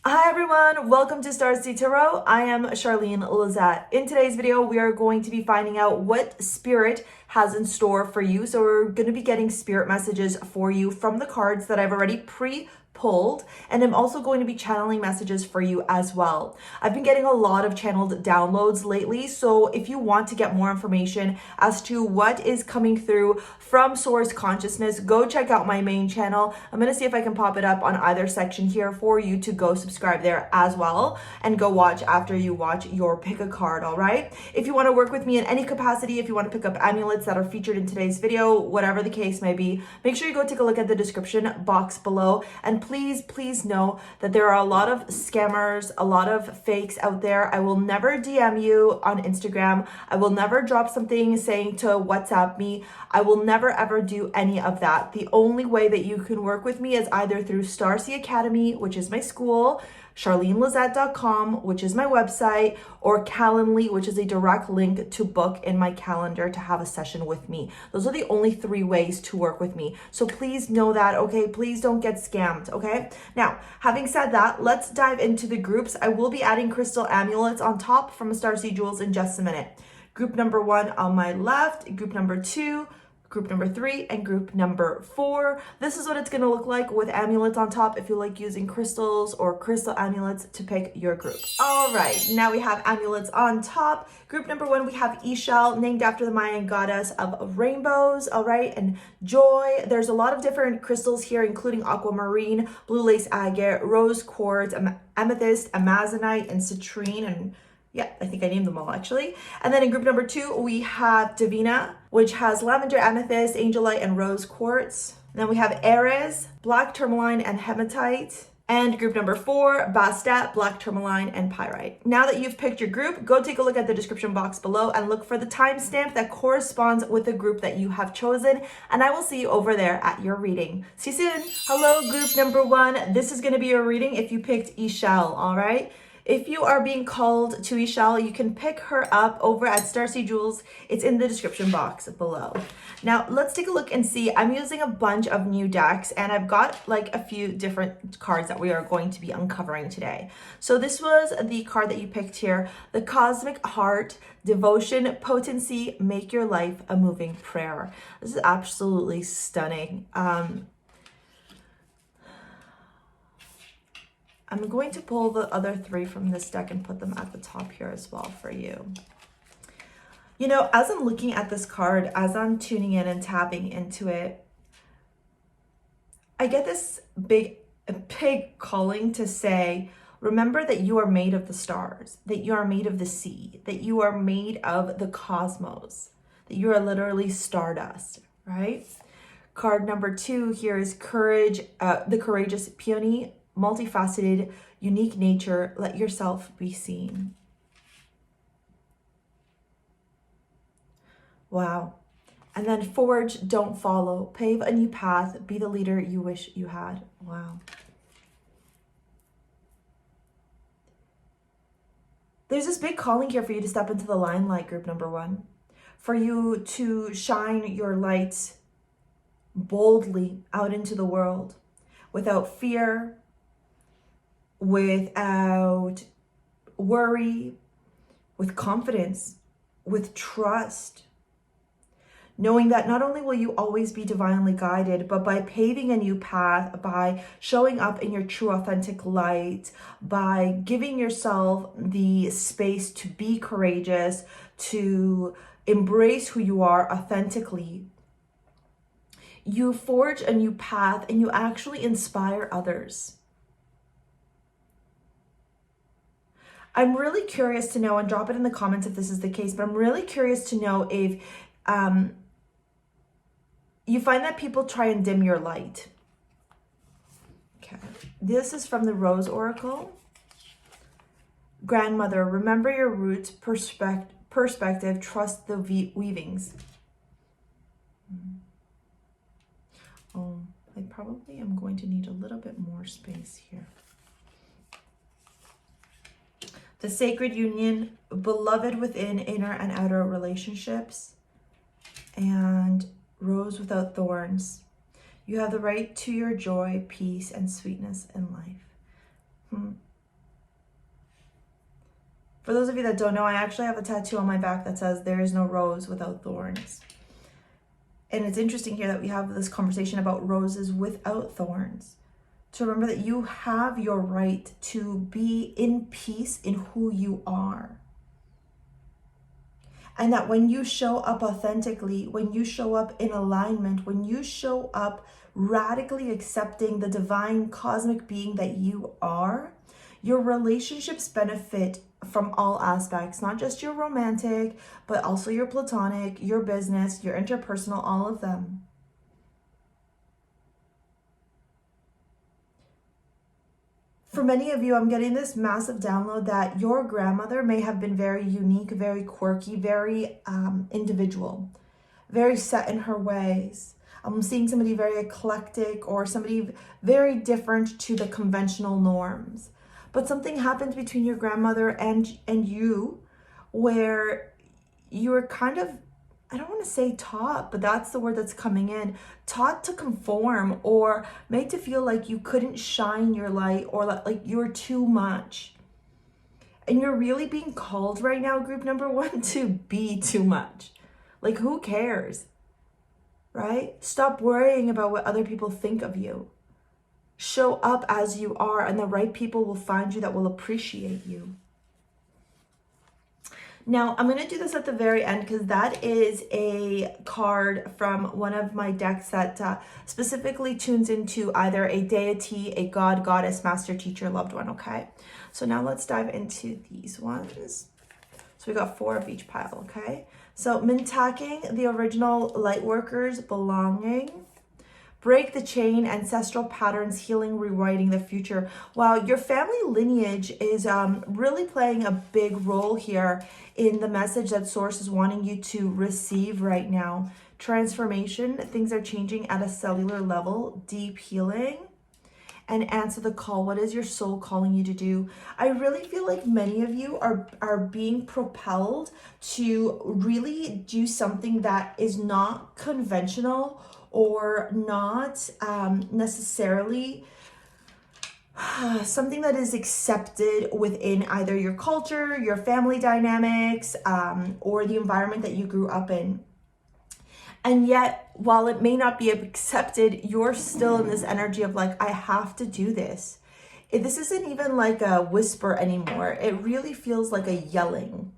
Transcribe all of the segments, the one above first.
Hi everyone, welcome to StarSea Tarot. I am Charlene Lizette. In today's video, we are going to be finding out what spirit has in store for you. So we're going to be getting spirit messages for you from the cards that I've already pre-pulled, and I'm also going to be channeling messages for you as well. I've been getting a lot of channeled downloads lately, so if you want to get more information as to what is coming through from Source Consciousness, go check out my main channel. I'm going to see if I can pop it up on either section here for you to go subscribe there as well and go watch after you watch your pick a card. All right, if you want to work with me in any capacity, if you want to pick up amulets that are featured in today's video, whatever the case may be, make sure you go take a look at the description box below. And please know that there are a lot of scammers, a lot of fakes out there. I will never DM you on Instagram. I will never drop something saying to WhatsApp me. I will never ever do any of that. The only way that you can work with me is either through StarSea Academy, which is my school, charlenelizette.com, which is my website, or Calendly, which is a direct link to book in my calendar to have a session with me. Those are the only three ways to work with me. So please know that, okay? Please don't get scammed, okay? Now, having said that, let's dive into the groups. I will be adding crystal amulets on top from StarSea Jewels in just a minute. Group number 1 on my left, group number 2, group number 3, and group number 4. This is what it's going to look like with amulets on top if you like using crystals or crystal amulets to pick your group. All right, now we have amulets on top. Group number 1, we have Ixchel, named after the Mayan goddess of rainbows, all right, and joy. There's a lot of different crystals here, including aquamarine, blue lace agate, rose quartz, amethyst, amazonite, and citrine, and yeah, I think I named them all actually. And then in group number 2, we have Divina, which has lavender, amethyst, angelite, and rose quartz. And then we have Ares, black tourmaline, and hematite. And group number 4, Bastet, black tourmaline, and pyrite. Now that you've picked your group, go take a look at the description box below and look for the timestamp that corresponds with the group that you have chosen. And I will see you over there at your reading. See you soon. Hello, group number 1. This is going to be your reading if you picked Ixchel, all right? If you are being called to Ixchel, you can pick her up over at StarSea Jewels. It's in the description box below. Now, let's take a look and see. I'm using a bunch of new decks, and I've got like a few different cards that we are going to be uncovering today. So this was the card that you picked here, the Cosmic Heart, Devotion, Potency, Make Your Life a Moving Prayer. This is absolutely stunning. I'm going to pull the other 3 from this deck and put them at the top here as well for you. You know, as I'm looking at this card, as I'm tuning in and tapping into it, I get this big calling to say, remember that you are made of the stars, that you are made of the sea, that you are made of the cosmos, that you are literally stardust, right? Card number 2 here is Courage, the Courageous Peony, multifaceted, unique nature, let yourself be seen. Wow. And then Forge, don't follow, pave a new path, be the leader you wish you had. Wow. There's this big calling here for you to step into the limelight, group number 1, for you to shine your light boldly out into the world without fear, without worry, with confidence, with trust, knowing that not only will you always be divinely guided, but by paving a new path, by showing up in your true authentic light, by giving yourself the space to be courageous, to embrace who you are authentically, you forge a new path and you actually inspire others. I'm really curious to know, and drop it in the comments if this is the case, but I'm really curious to know if you find that people try and dim your light. Okay, this is from the Rose Oracle. Grandmother, remember your roots, perspective, trust the weavings. Oh, I probably am going to need a little bit more space here. The Sacred Union, beloved within inner and outer relationships, and Rose without thorns. You have the right to your joy, peace, and sweetness in life. For those of you that don't know, I actually have a tattoo on my back that says, there is no rose without thorns. And it's interesting here that we have this conversation about roses without thorns. To remember that you have your right to be in peace in who you are. And that when you show up authentically, when you show up in alignment, when you show up radically accepting the divine cosmic being that you are, your relationships benefit from all aspects, not just your romantic, but also your platonic, your business, your interpersonal, all of them. For many of you, I'm getting this massive download that your grandmother may have been very unique, very quirky, very individual, very set in her ways. I'm seeing somebody very eclectic or somebody very different to the conventional norms. But something happened between your grandmother and you where you were kind of, I don't want to say taught, but that's the word that's coming in, taught to conform or made to feel like you couldn't shine your light or like you were too much. And you're really being called right now, group number 1, to be too much. Like, who cares, right? Stop worrying about what other people think of you. Show up as you are, and the right people will find you that will appreciate you. Now, I'm going to do this at the very end because that is a card from one of my decks that specifically tunes into either a deity, a god, goddess, master, teacher, loved one, okay? So now let's dive into these ones. So we got 4 of each pile, okay? So Mintacking, the original Lightworkers, belonging. Break the chain, ancestral patterns, healing, rewriting the future. Wow, your family lineage is really playing a big role here in the message that Source is wanting you to receive right now. Transformation, things are changing at a cellular level, deep healing, and answer the call. What is your soul calling you to do? I really feel like many of you are being propelled to really do something that is not conventional or not necessarily something that is accepted within either your culture, your family dynamics, or the environment that you grew up in. And yet, while it may not be accepted, you're still in this energy of like, I have to do this. This isn't even like a whisper anymore. It really feels like a yelling.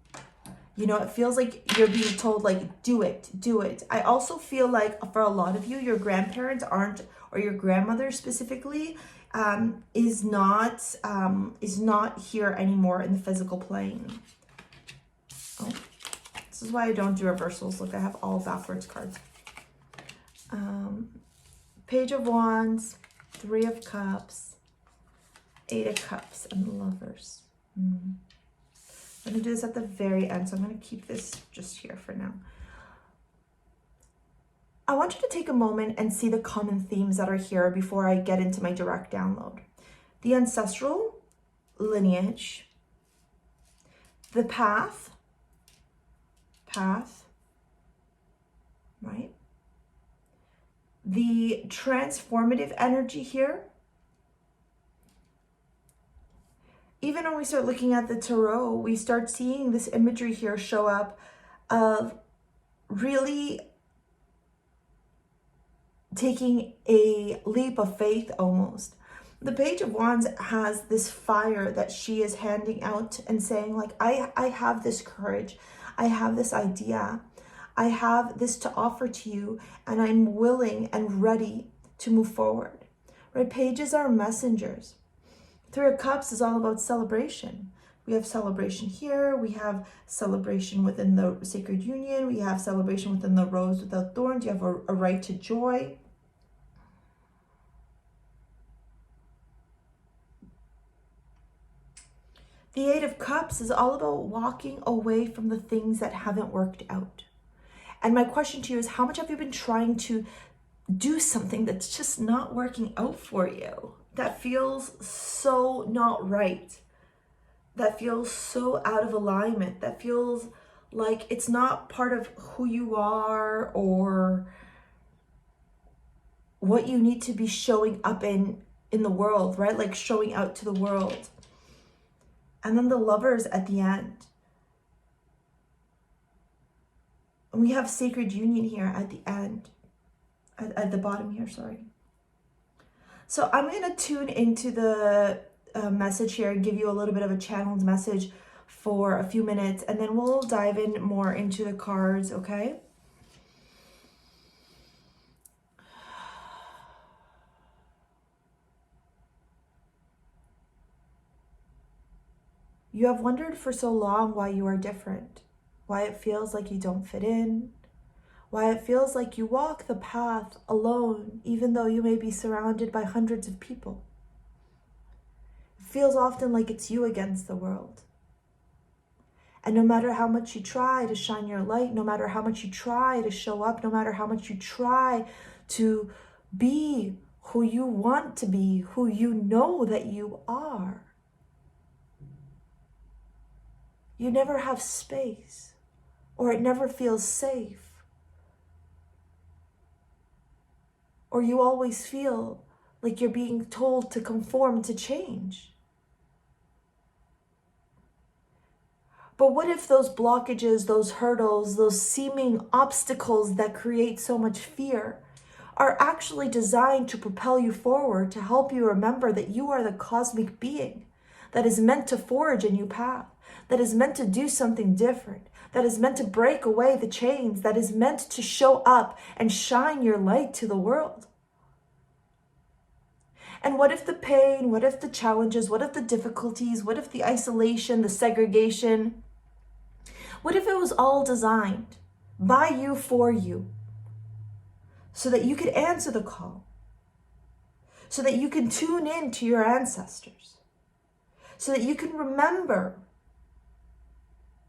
You know, it feels like you're being told, like, do it, do it. I also feel like for a lot of you, your grandparents aren't, or your grandmother specifically, is not here anymore in the physical plane. Oh, this is why I don't do reversals. Look, I have all backwards cards. Page of Wands, 3 of Cups, 8 of Cups, and Lovers. I'm going to do this at the very end, so I'm going to keep this just here for now. I want you to take a moment and see the common themes that are here before I get into my direct download. The ancestral lineage, the path, right? The transformative energy here. Even when we start looking at the tarot, we start seeing this imagery here show up of really taking a leap of faith almost. The Page of Wands has this fire that she is handing out and saying like, I have this courage. I have this idea. I have this to offer to you, and I'm willing and ready to move forward. Right? Pages are messengers. 3 of Cups is all about celebration. We have celebration here. We have celebration within the sacred union. We have celebration within the rose without thorns. You have a right to joy. The 8 of Cups is all about walking away from the things that haven't worked out. And my question to you is, how much have you been trying to do something that's just not working out for you? That feels so not right. That feels so out of alignment. That feels like it's not part of who you are or what you need to be showing up in the world, right? Like showing out to the world. And then the Lovers at the end. And we have Sacred Union here at the end. At the bottom here, sorry. So I'm going to tune into the message here and give you a little bit of a channeled message for a few minutes. And then we'll dive in more into the cards, okay? You have wondered for so long why you are different, why it feels like you don't fit in, why it feels like you walk the path alone, even though you may be surrounded by hundreds of people. It feels often like it's you against the world. And no matter how much you try to shine your light, no matter how much you try to show up, no matter how much you try to be who you want to be, who you know that you are, you never have space, or it never feels safe, or you always feel like you're being told to conform, to change. But what if those blockages, those hurdles, those seeming obstacles that create so much fear are actually designed to propel you forward, to help you remember that you are the cosmic being that is meant to forge a new path, that is meant to do something different, that is meant to break away the chains, that is meant to show up and shine your light to the world? And what if the pain, what if the challenges, what if the difficulties, what if the isolation, the segregation, what if it was all designed by you for you, so that you could answer the call, so that you can tune in to your ancestors, so that you can remember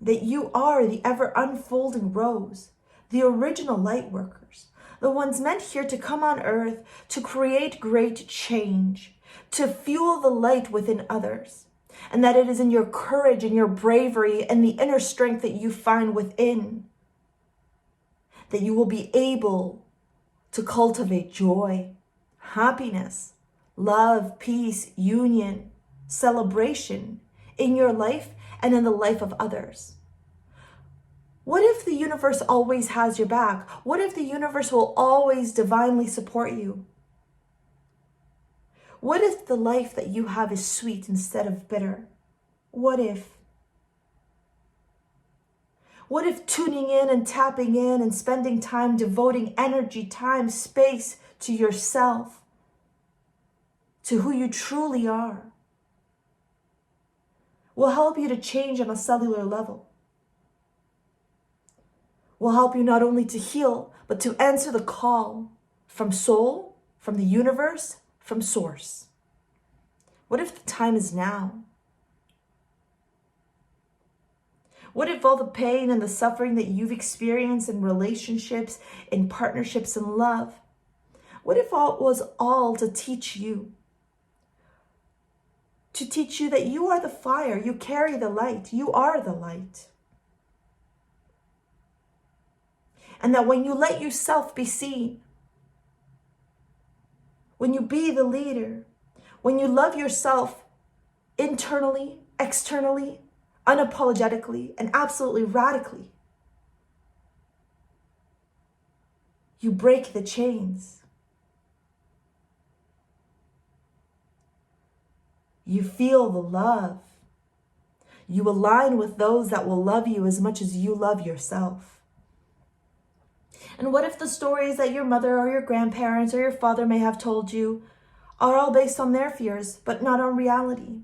that you are the ever unfolding rose, the original light workers, the ones meant here to come on earth to create great change, to fuel the light within others. And that it is in your courage and your bravery and the inner strength that you find within that you will be able to cultivate joy, happiness, love, peace, union, celebration in your life and in the life of others. What if the universe always has your back? What if the universe will always divinely support you? What if the life that you have is sweet instead of bitter? What if? What if tuning in and tapping in and spending time, devoting energy, time, space to yourself, to who you truly are, will help you to change on a cellular level? Will help you not only to heal, but to answer the call from soul, from the universe, from source. What if the time is now? What if all the pain and the suffering that you've experienced in relationships, in partnerships, and love, what if it was all to teach you? To teach you that you are the fire, you carry the light, you are the light. And that when you let yourself be seen, when you be the leader, when you love yourself internally, externally, unapologetically, and absolutely radically, you break the chains. You feel the love. You align with those that will love you as much as you love yourself. And what if the stories that your mother or your grandparents or your father may have told you are all based on their fears, but not on reality?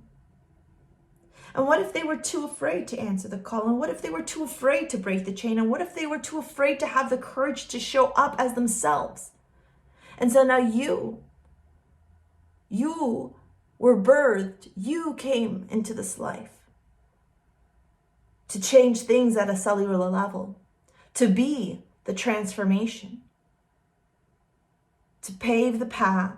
And what if they were too afraid to answer the call? And what if they were too afraid to break the chain? And what if they were too afraid to have the courage to show up as themselves? And so now you were birthed, you came into this life to change things at a cellular level, to be the transformation, to pave the path,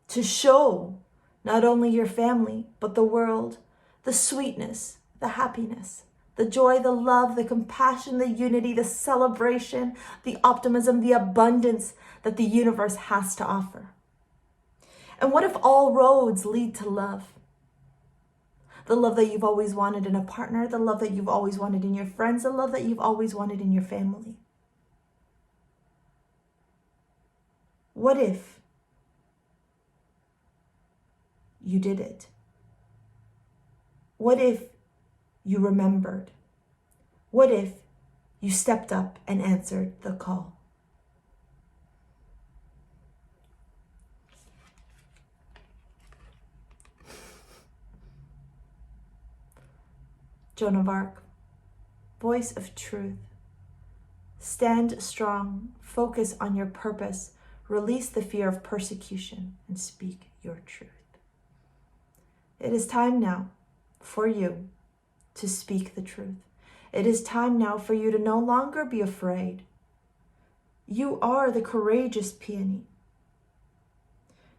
to show not only your family, but the world, the sweetness, the happiness, the joy, the love, the compassion, the unity, the celebration, the optimism, the abundance that the universe has to offer. And what if all roads lead to love? the love that you've always wanted in a partner, the love that you've always wanted in your friends, the love that you've always wanted in your family. What if you did it? What if you remembered? What if you stepped up and answered the call? Joan of Arc, voice of truth. Stand strong, focus on your purpose, release the fear of persecution, and speak your truth. It is time now for you to speak the truth. It is time now for you to no longer be afraid. You are the courageous peony.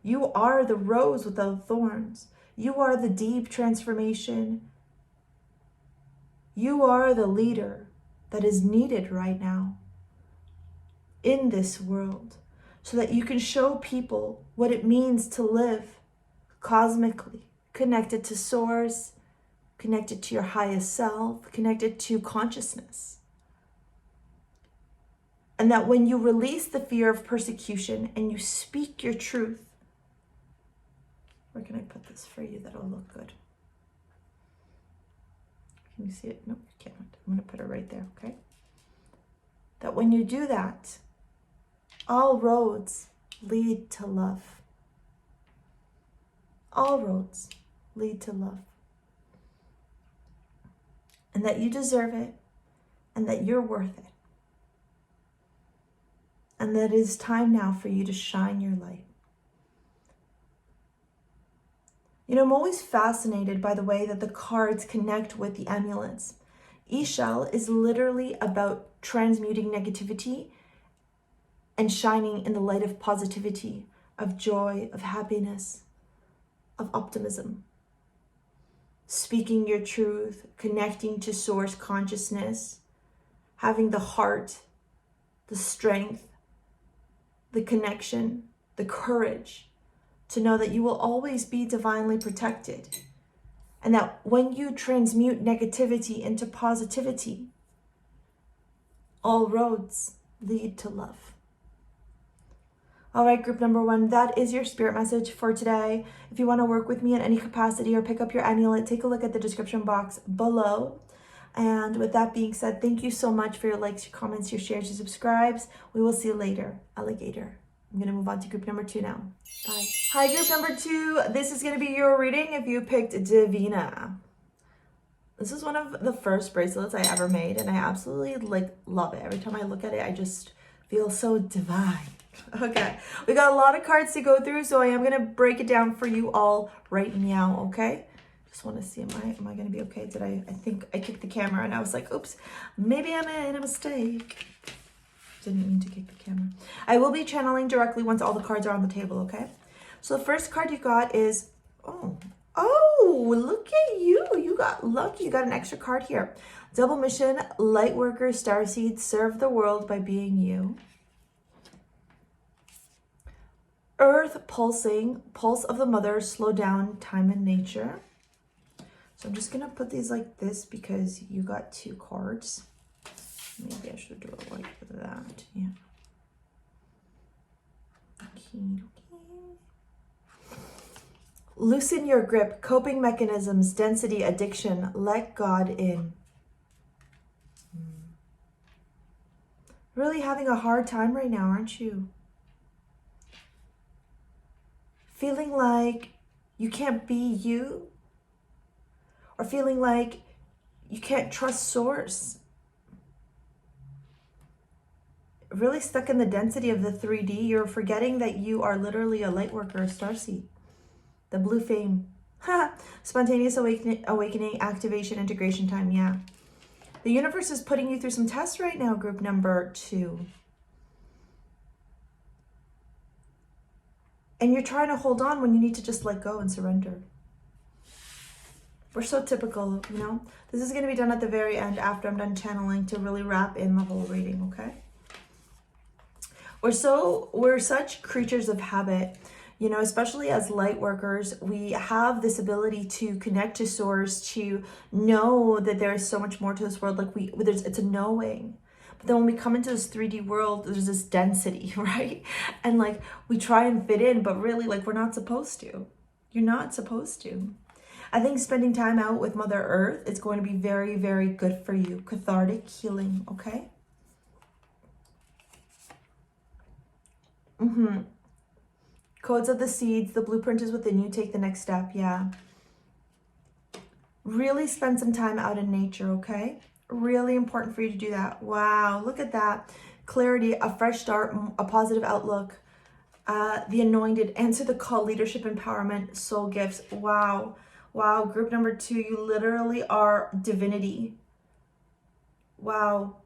You are the rose without thorns. You are the deep transformation. You are the leader that is needed right now in this world so that you can show people what it means to live cosmically, connected to source, connected to your highest self, connected to consciousness. And that when you release the fear of persecution and you speak your truth, where can I put this for you that'll look good? Can you see it? Nope, you can't. I'm going to put it right there, okay? That when you do that, all roads lead to love. All roads lead to love. And that you deserve it, and that you're worth it. And that it is time now for you to shine your light. You know, I'm always fascinated by the way that the cards connect with the amulets. E-shell is literally about transmuting negativity and shining in the light of positivity, of joy, of happiness, of optimism. Speaking your truth, connecting to source consciousness, having the heart, the strength, the connection, the courage to know that you will always be divinely protected. And that when you transmute negativity into positivity, all roads lead to love. All right, group number 1, that is your spirit message for today. If you want to work with me in any capacity or pick up your amulet, take a look at the description box below. And with that being said, thank you so much for your likes, your comments, your shares, your subscribes. We will see you later, alligator. I'm going to move on to group number 2 now. Bye. Hi, group number 2. This is going to be your reading if you picked Divina. This is one of the first bracelets I ever made, and I absolutely love it. Every time I look at it, I just feel so divine. Okay, we got a lot of cards to go through, so I am going to break it down for you all right now, okay? Just want to see, am I going to be okay? I think I kicked the camera, and I was like, oops, maybe I made a mistake. Didn't mean to kick the camera. I will be channeling directly once all the cards are on the table, okay? So the first card you got is, oh, look at you. You got lucky. You got an extra card here. Double mission, light worker, starseed, serve the world by being you. Earth pulsing, pulse of the mother, slow down, time and nature. So I'm just going to put these like this because you got 2 cards. Maybe I should do it like that. Yeah. Okay. Loosen your grip, coping mechanisms, density, addiction. Let God in. Really having a hard time right now, aren't you? Feeling like you can't be you, or feeling like you can't trust source. Really stuck in the density of the 3D. You're forgetting that you are literally a light worker, a starseed. The blue flame. Spontaneous awakening, activation, integration time. Yeah. The universe is putting you through some tests right now, group number 2. And you're trying to hold on when you need to just let go and surrender. We're so typical, you know. This is going to be done at the very end after I'm done channeling to really wrap in the whole reading, okay? We're such creatures of habit. You know, especially as light workers, we have this ability to connect to source, to know that there is so much more to this world. Like it's a knowing. But then when we come into this 3D world, there's this density, right? And like we try and fit in, but really like we're not supposed to. You're not supposed to. I think spending time out with Mother Earth is going to be very, very good for you. Cathartic healing, okay? Codes of the seeds, the blueprint is within you. Take the next step, yeah. Really spend some time out in nature, okay? Really important for you to do that. Wow, look at that. Clarity, a fresh start, a positive outlook. The anointed, answer the call, leadership, empowerment, soul gifts. Wow. Wow, group number 2, you literally are divinity. Wow.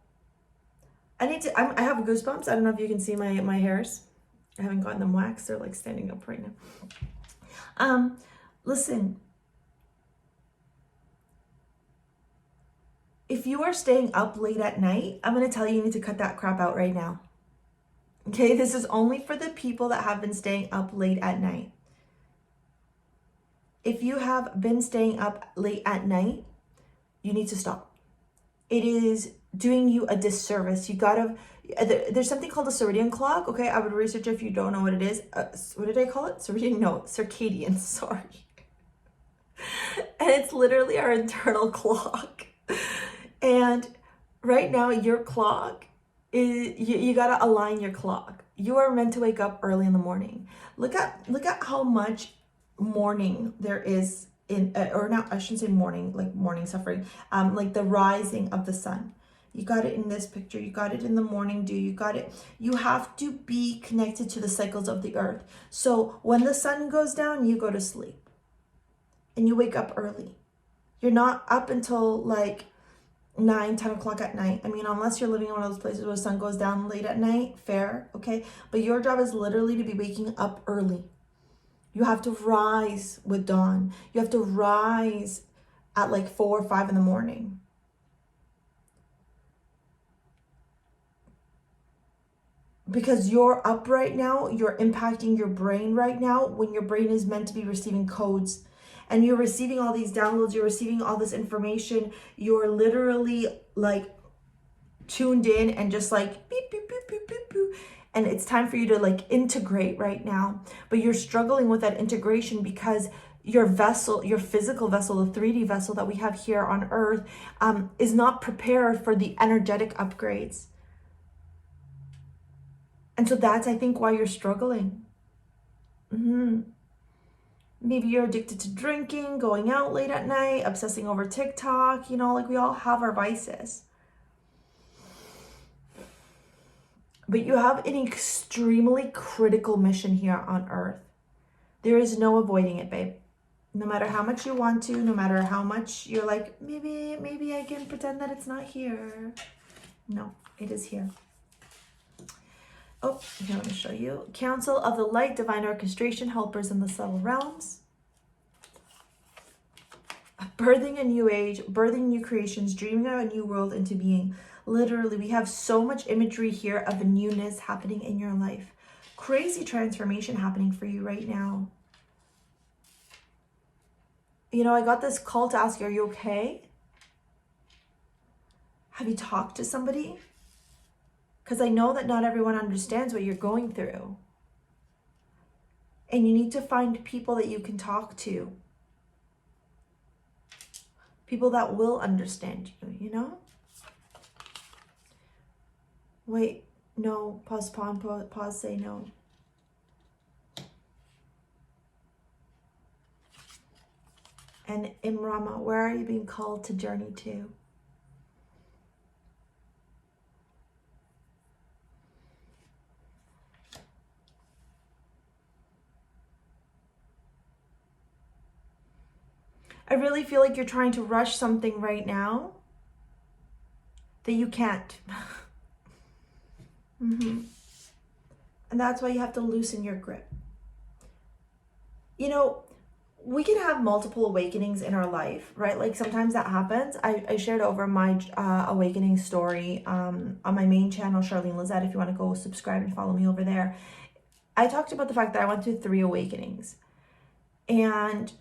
I have goosebumps. I don't know if you can see my hairs. I haven't gotten them waxed. They're like standing up right now. Listen. If you are staying up late at night, I'm going to tell you, you need to cut that crap out right now. Okay, this is only for the people that have been staying up late at night. If you have been staying up late at night, you need to stop. It is doing you a disservice. You gotta, there's something called a circadian clock. Okay, I would research it if you don't know what it is. What did I call it? Circadian? No, circadian, sorry. And it's literally our internal clock. And right now your clock is, you gotta align your clock. You are meant to wake up early in the morning. Look at how much morning there is in, or not, I shouldn't say morning, like morning suffering, like the rising of the sun. You got it in this picture. You got it in the morning dew. You got it. You have to be connected to the cycles of the earth. So when the sun goes down, you go to sleep and you wake up early. You're not up until like 9, 10 o'clock at night. I mean, unless you're living in one of those places where the sun goes down late at night, fair, okay? But your job is literally to be waking up early. You have to rise with dawn. You have to rise at like 4 or 5 in the morning. Because you're up right now, you're impacting your brain right now when your brain is meant to be receiving codes. And you're receiving all these downloads, you're receiving all this information. You're literally like tuned in and just like beep, beep, beep, beep, beep, beep. And it's time for you to like integrate right now. But you're struggling with that integration because your vessel, your physical vessel, the 3D vessel that we have here on Earth is not prepared for the energetic upgrades. And so that's, I think, why you're struggling. Maybe you're addicted to drinking, going out late at night, obsessing over TikTok, you know, like we all have our vices. But you have an extremely critical mission here on Earth. There is no avoiding it, babe. No matter how much you want to, no matter how much you're like, maybe I can pretend that it's not here. No, it is here. Oh, here, let me show you. Council of the Light, Divine Orchestration, Helpers in the Subtle Realms. Birthing a new age, birthing new creations, dreaming of a new world into being. Literally, we have so much imagery here of a newness happening in your life. Crazy transformation happening for you right now. You know, I got this call to ask you, are you okay? Have you talked to somebody? Because I know that not everyone understands what you're going through. And you need to find people that you can talk to. People that will understand you, you know? Wait, no, pause, say no. And Imrama, where are you being called to journey to? I really feel like you're trying to rush something right now that you can't. And that's why you have to loosen your grip. You know, we can have multiple awakenings in our life, right? Like sometimes that happens. I shared over my awakening story on my main channel, Charlene Lizette, if you want to go subscribe and follow me over there. I talked about the fact that I went through 3 awakenings. And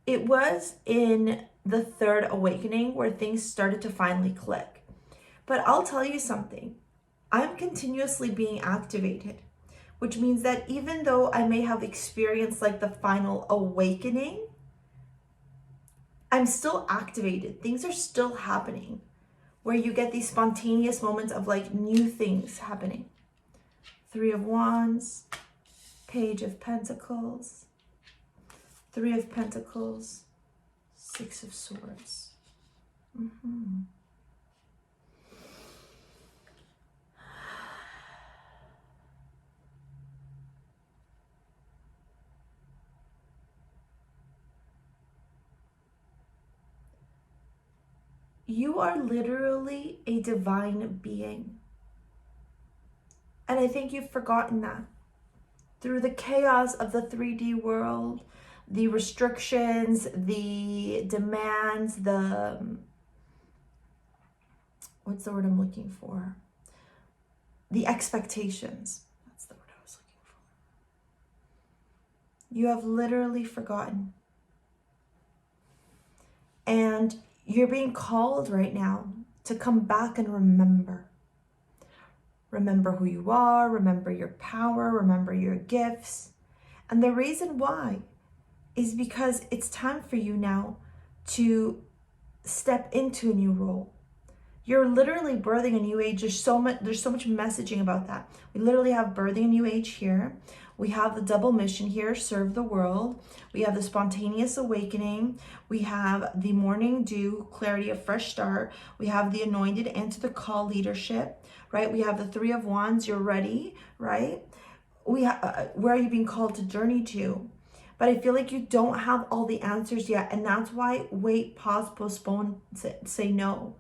it was in the 3rd awakening where things started to finally click. But I'll tell you something. I'm continuously being activated, which means that even though I may have experienced like the final awakening, I'm still activated. Things are still happening where you get these spontaneous moments of like new things happening. 3 of Wands, Page of Pentacles, 3 of Pentacles, 6 of Swords. You are literally a divine being. And I think you've forgotten that. Through the chaos of the 3D world, the restrictions, the demands, what's the word I'm looking for? The expectations. That's the word I was looking for. You have literally forgotten. And you're being called right now to come back and remember. Remember who you are, remember your power, remember your gifts. And the reason why is because it's time for you now to step into a new role. You're literally birthing a new age. There's so much messaging about that. We literally have birthing a new age here. We have the double mission here, serve the world. We have the spontaneous awakening. We have the morning dew, clarity of fresh start. We have the anointed, answer the call, leadership, right? We have the 3 of Wands, you're ready, right? Where are you being called to journey to? But I feel like you don't have all the answers yet. And that's why wait, pause, postpone, say no.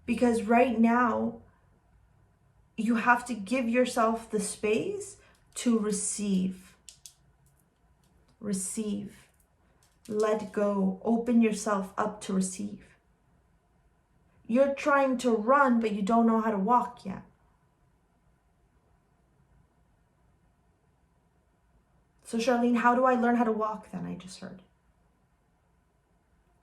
Because right now, you have to give yourself the space to receive. Receive. Let go. Open yourself up to receive. You're trying to run, but you don't know how to walk yet. So Charlene, how do I learn how to walk then? I just heard.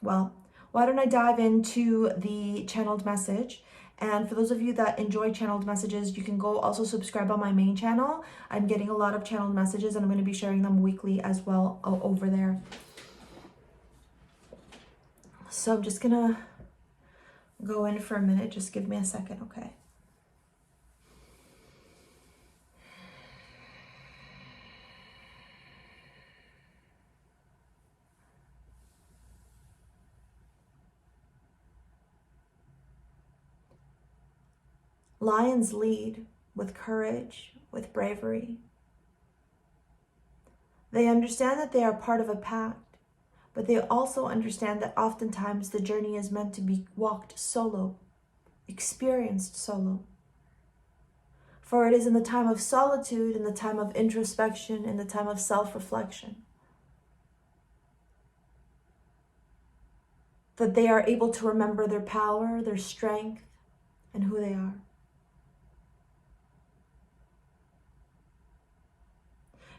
Well, why don't I dive into the channeled message? And for those of you that enjoy channeled messages, you can go also subscribe on my main channel. I'm getting a lot of channeled messages and I'm going to be sharing them weekly as well over there. So I'm just going to go in for a minute. Just give me a second, okay? Lions lead with courage, with bravery. They understand that they are part of a pact, but they also understand that oftentimes the journey is meant to be walked solo, experienced solo. For it is in the time of solitude, in the time of introspection, in the time of self-reflection, that they are able to remember their power, their strength, and who they are.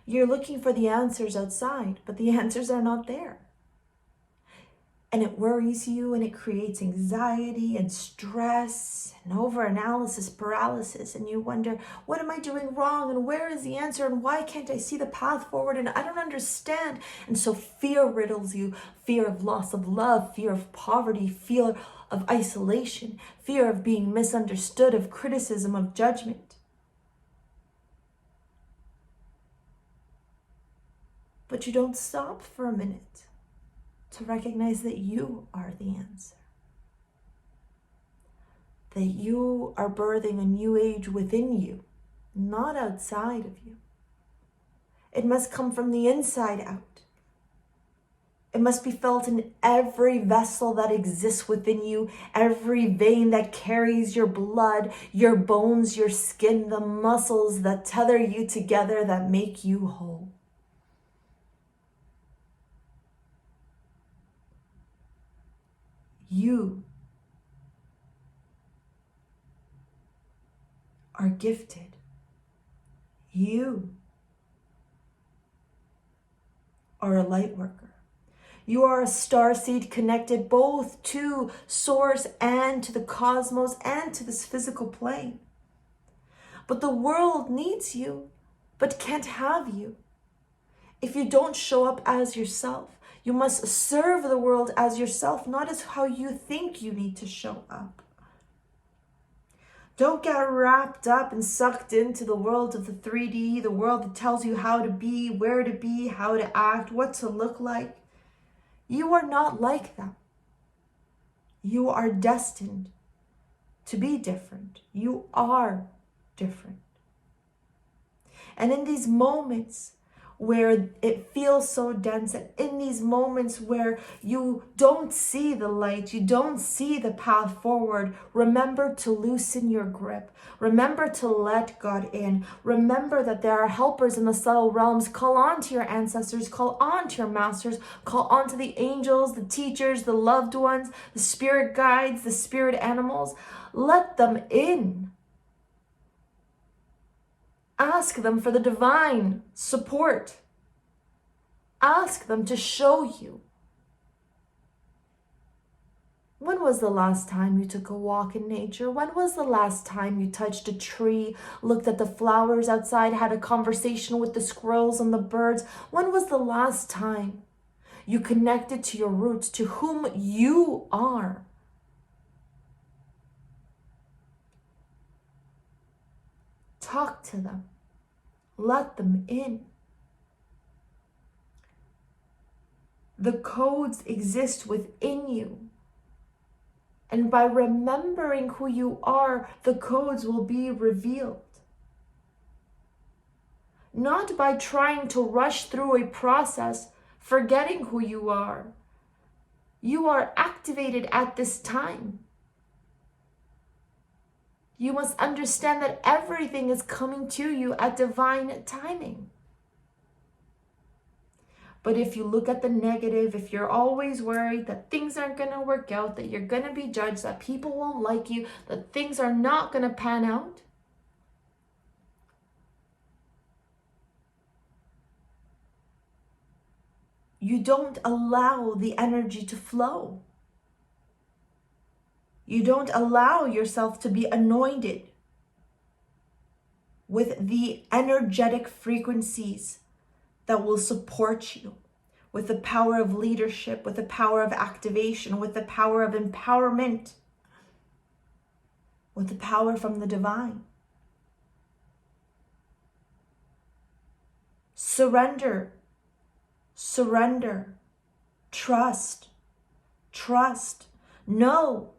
You're looking for the answers outside, but the answers are not there. And it worries you and it creates anxiety and stress and over-analysis, paralysis. And you wonder, what am I doing wrong? And where is the answer? And why can't I see the path forward? And I don't understand. And so fear riddles you. Fear of loss of love, fear of poverty, fear of isolation, fear of being misunderstood, of criticism, of judgment. But you don't stop for a minute to recognize that you are the answer. That you are birthing a new age within you, not outside of you. It must come from the inside out. It must be felt in every vessel that exists within you, every vein that carries your blood, your bones, your skin, the muscles that tether you together, that make you whole. You are gifted. You are a light worker. You are a star seed connected both to source and to the cosmos and to this physical plane. But the world needs you, but can't have you. If you don't show up as yourself, you must serve the world as yourself, not as how you think you need to show up. Don't get wrapped up and sucked into the world of the 3D, the world that tells you how to be, where to be, how to act, what to look like. You are not like them. You are destined to be different. You are different. And in these moments where it feels so dense, and in these moments where you don't see the light, you don't see the path forward, remember to loosen your grip. Remember to let God in. Remember that there are helpers in the subtle realms. Call on to your ancestors, call on to your masters, call on to the angels, the teachers, the loved ones, the spirit guides, the spirit animals. Let them in. Ask them for the divine support. Ask them to show you. When was the last time you took a walk in nature? When was the last time you touched a tree, looked at the flowers outside, had a conversation with the squirrels and the birds? When was the last time you connected to your roots, to whom you are? Talk to them. Let them in. The codes exist within you. And by remembering who you are, the codes will be revealed. Not by trying to rush through a process, forgetting who you are. You are activated at this time. You must understand that everything is coming to you at divine timing. But if you look at the negative, if you're always worried that things aren't going to work out, that you're going to be judged, that people won't like you, that things are not going to pan out, you don't allow the energy to flow. You don't allow yourself to be anointed with the energetic frequencies that will support you, with the power of leadership, with the power of activation, with the power of empowerment, with the power from the divine. Surrender, surrender, trust, know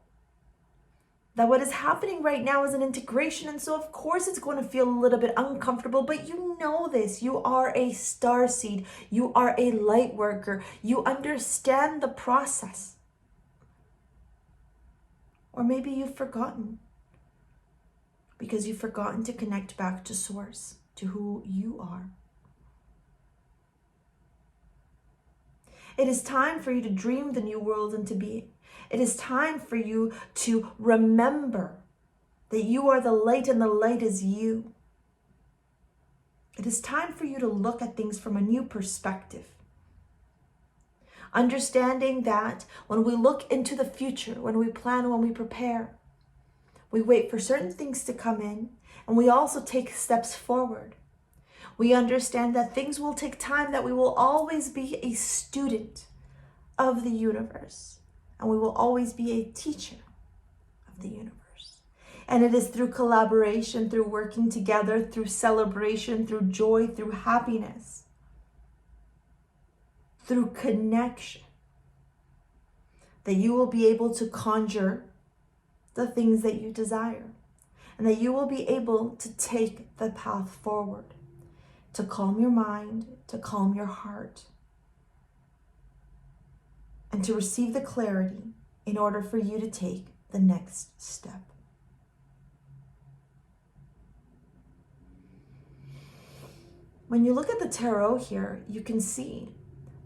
that what is happening right now is an integration, and so of course it's going to feel a little bit uncomfortable, but you know this. You are a star seed. You are a light worker. You understand the process. Or maybe you've forgotten, because you've forgotten to connect back to source, to who you are. It is time for you to dream the new world into being. It is time for you to remember that you are the light and the light is you. It is time for you to look at things from a new perspective. Understanding that when we look into the future, when we plan, when we prepare, we wait for certain things to come in, and we also take steps forward. We understand that things will take time, that we will always be a student of the universe. And we will always be a teacher of the universe. And it is through collaboration, through working together, through celebration, through joy, through happiness, through connection, that you will be able to conjure the things that you desire. And that you will be able to take the path forward, to calm your mind, to calm your heart, and to receive the clarity in order for you to take the next step. When you look at the tarot here, you can see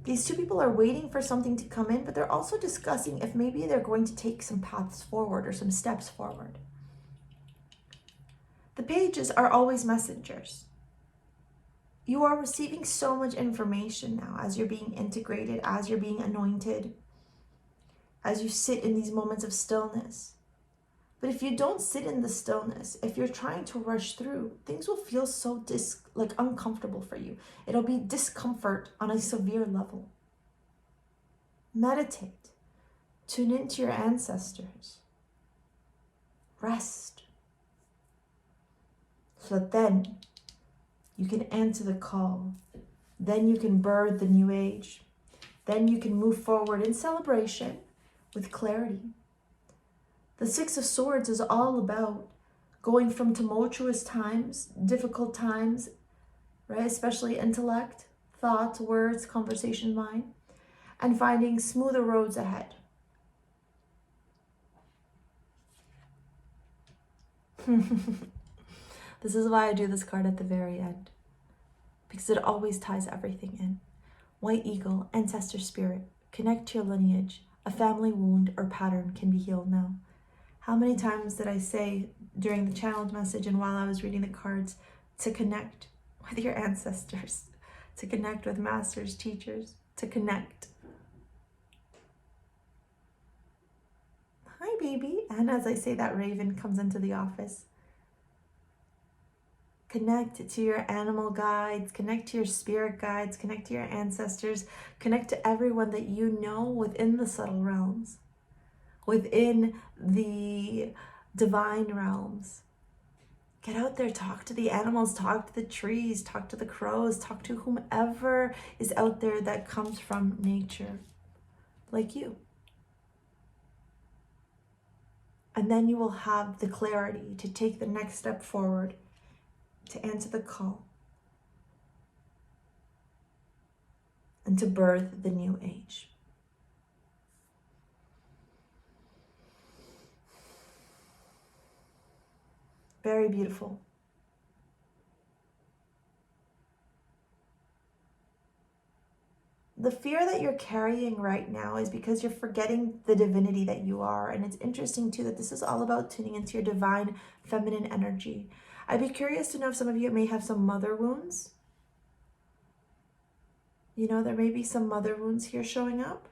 these two people are waiting for something to come in, but they're also discussing if maybe they're going to take some paths forward or some steps forward. The pages are always messengers. You are receiving so much information now as you're being integrated, as you're being anointed, as you sit in these moments of stillness. But if you don't sit in the stillness, if you're trying to rush through, things will feel so uncomfortable for you. It'll be discomfort on a severe level. Meditate. Tune into your ancestors. Rest. So that then you can answer the call. Then you can birth the new age. Then you can move forward in celebration with clarity. The Six of Swords is all about going from tumultuous times, difficult times, right? Especially intellect, thoughts, words, conversation, mind, and finding smoother roads ahead. This is why I do this card at the very end, because it always ties everything in. White eagle, ancestor spirit, connect to your lineage. A family wound or pattern can be healed now. How many times did I say during the channeled message and while I was reading the cards to connect with your ancestors, to connect with masters, teachers, to connect. Hi, baby. And as I say that, Raven comes into the office. Connect to your animal guides, connect to your spirit guides, connect to your ancestors, connect to everyone that you know within the subtle realms, within the divine realms. Get out there, talk to the animals, talk to the trees, talk to the crows, talk to whomever is out there that comes from nature, like you. And then you will have the clarity to take the next step forward, to answer the call, and to birth the new age. Very beautiful. The fear that you're carrying right now is because you're forgetting the divinity that you are. And it's interesting too that this is all about tuning into your divine feminine energy. I'd be curious to know if some of you may have some mother wounds. You know, there may be some mother wounds here showing up.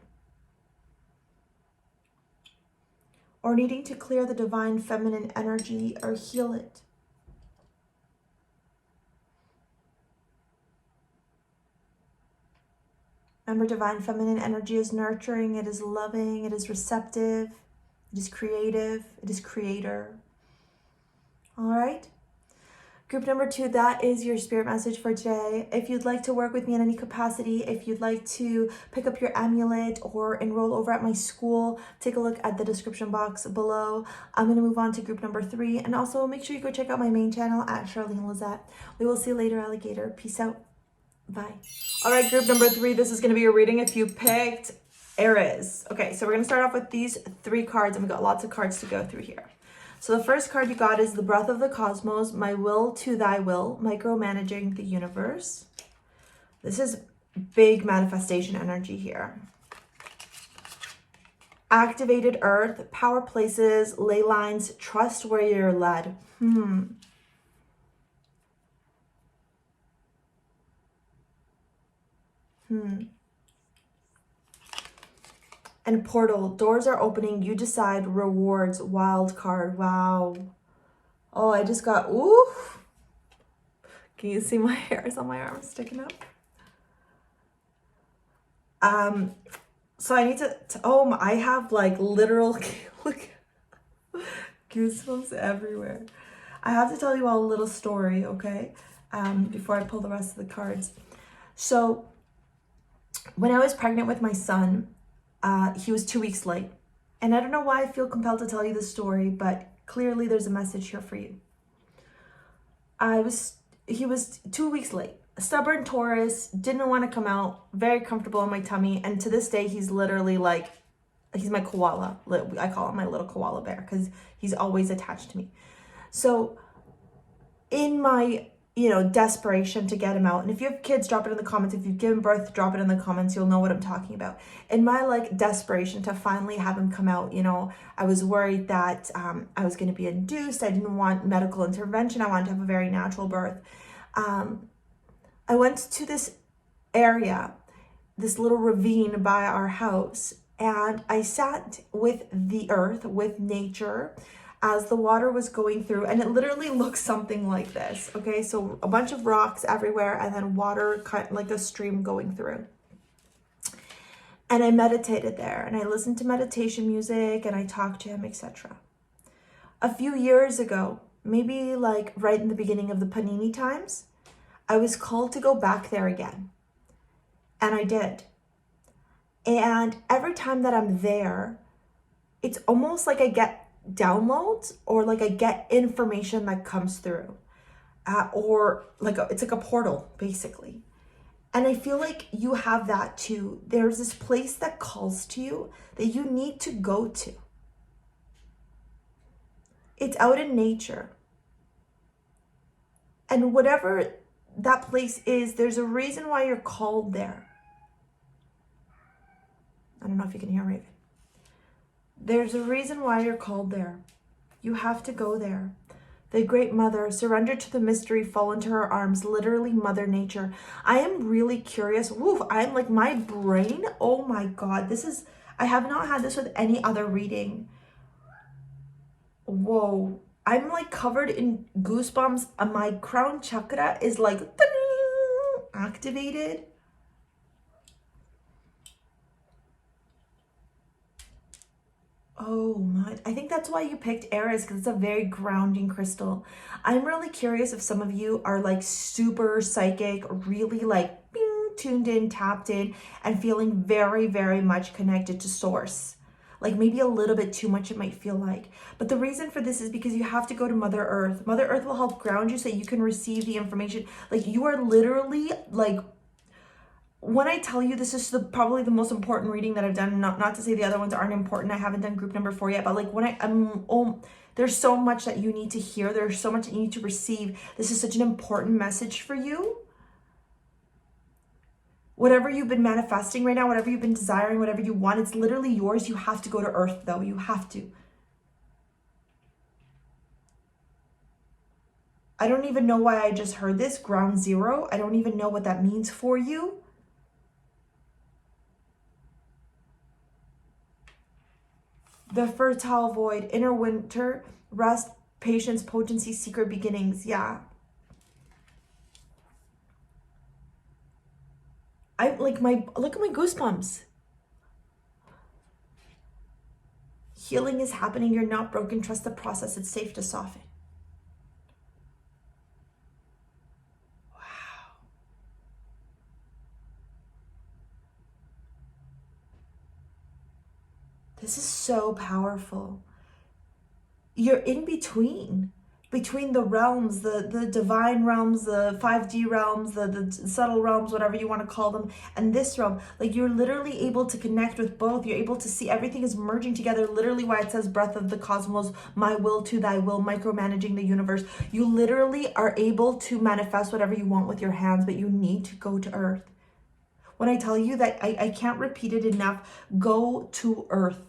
Or needing to clear the divine feminine energy or heal it. Remember, divine feminine energy is nurturing, it is loving, it is receptive, it is creative, it is creator. All right? Group number 2, that is your spirit message for today. If you'd like to work with me in any capacity, if you'd like to pick up your amulet or enroll over at my school, take a look at the description box below. I'm going to move on to group number 3. And also make sure you go check out my main channel at Charlene Lizette. We will see you later, alligator. Peace out. Bye. All right, group number 3, this is going to be a reading if you picked Aries. Okay, so we're going to start off with these 3 cards, and we've got lots of cards to go through here. So the first card you got is the Breath of the Cosmos, My Will to Thy Will, Micromanaging the Universe. This is big manifestation energy here. Activated Earth, Power Places, Ley Lines, Trust Where You're Led. And Portal, doors are opening, you decide, rewards, wild card. Wow. Oh, I just got, ooh. Can you see my hairs on my arms sticking up? So I need to oh, I have like literal, look, goosebumps everywhere. I have to tell you all a little story, okay? Before I pull the rest of the cards. So when I was pregnant with my son, he was 2 weeks late. And I don't know why I feel compelled to tell you this story, but clearly there's a message here for you. He was 2 weeks late. A stubborn Taurus, didn't want to come out, very comfortable in my tummy. And to this day, he's literally like, he's my koala. I call him my little koala bear because he's always attached to me. So in my, desperation to get him out. And if you have kids, drop it in the comments. If you've given birth, drop it in the comments. You'll know what I'm talking about. In my like desperation to finally have him come out, I was worried that I was going to be induced. I didn't want medical intervention. I wanted to have a very natural birth. I went to this area, this little ravine by our house, and I sat with the earth, with nature, as the water was going through, and it literally looks something like this. Okay, so a bunch of rocks everywhere, and then water cut like a stream going through. And I meditated there, and I listened to meditation music, and I talked to him, etc. A few years ago, maybe like right in the beginning of the Panini times, I was called to go back there again. And I did. And every time that I'm there, it's almost like I get downloads, or like I get information that comes through, or like it's like a portal basically. And I feel like you have that too. There's this place that calls to you that you need to go to. It's out in nature, and whatever that place is, there's a reason why you're called there. I don't know if you can hear Raven. There's a reason why you're called there. You have to go there. The Great Mother, surrender to the mystery, fall into her arms, literally Mother Nature. I am really curious. Woof, I'm like, my brain, oh my God, I have not had this with any other reading. Whoa, I'm like covered in goosebumps. My crown chakra is like activated. Oh my, I think that's why you picked Eris, because it's a very grounding crystal. I'm really curious if some of you are like super psychic, really like bing, tuned in, tapped in, and feeling very, very much connected to source. Like maybe a little bit too much, it might feel like. But the reason for this is because you have to go to Mother Earth. Mother Earth will help ground you so you can receive the information. Like you are literally like, when I tell you this is probably the most important reading that I've done, not to say the other ones aren't important. I haven't done group number 4 yet, but like when there's so much that you need to hear. There's so much that you need to receive. This is such an important message for you. Whatever you've been manifesting right now, whatever you've been desiring, whatever you want, it's literally yours. You have to go to Earth though. You have to. I don't even know why I just heard this, ground zero. I don't even know what that means for you. The fertile void, inner winter, rest, patience, potency, secret beginnings. Yeah. I like look at my goosebumps. Healing is happening. You're not broken. Trust the process. It's safe to soften. Wow. This is so powerful. You're in between the realms, the divine realms, the 5D realms, the subtle realms, whatever you want to call them, and this realm. Like you're literally able to connect with both. You're able to see everything is merging together. Literally why it says breath of the cosmos, my will to thy will, micromanaging the universe. You literally are able to manifest whatever you want with your hands, but you need to go to Earth. When I tell you that, I can't repeat it enough. Go to Earth.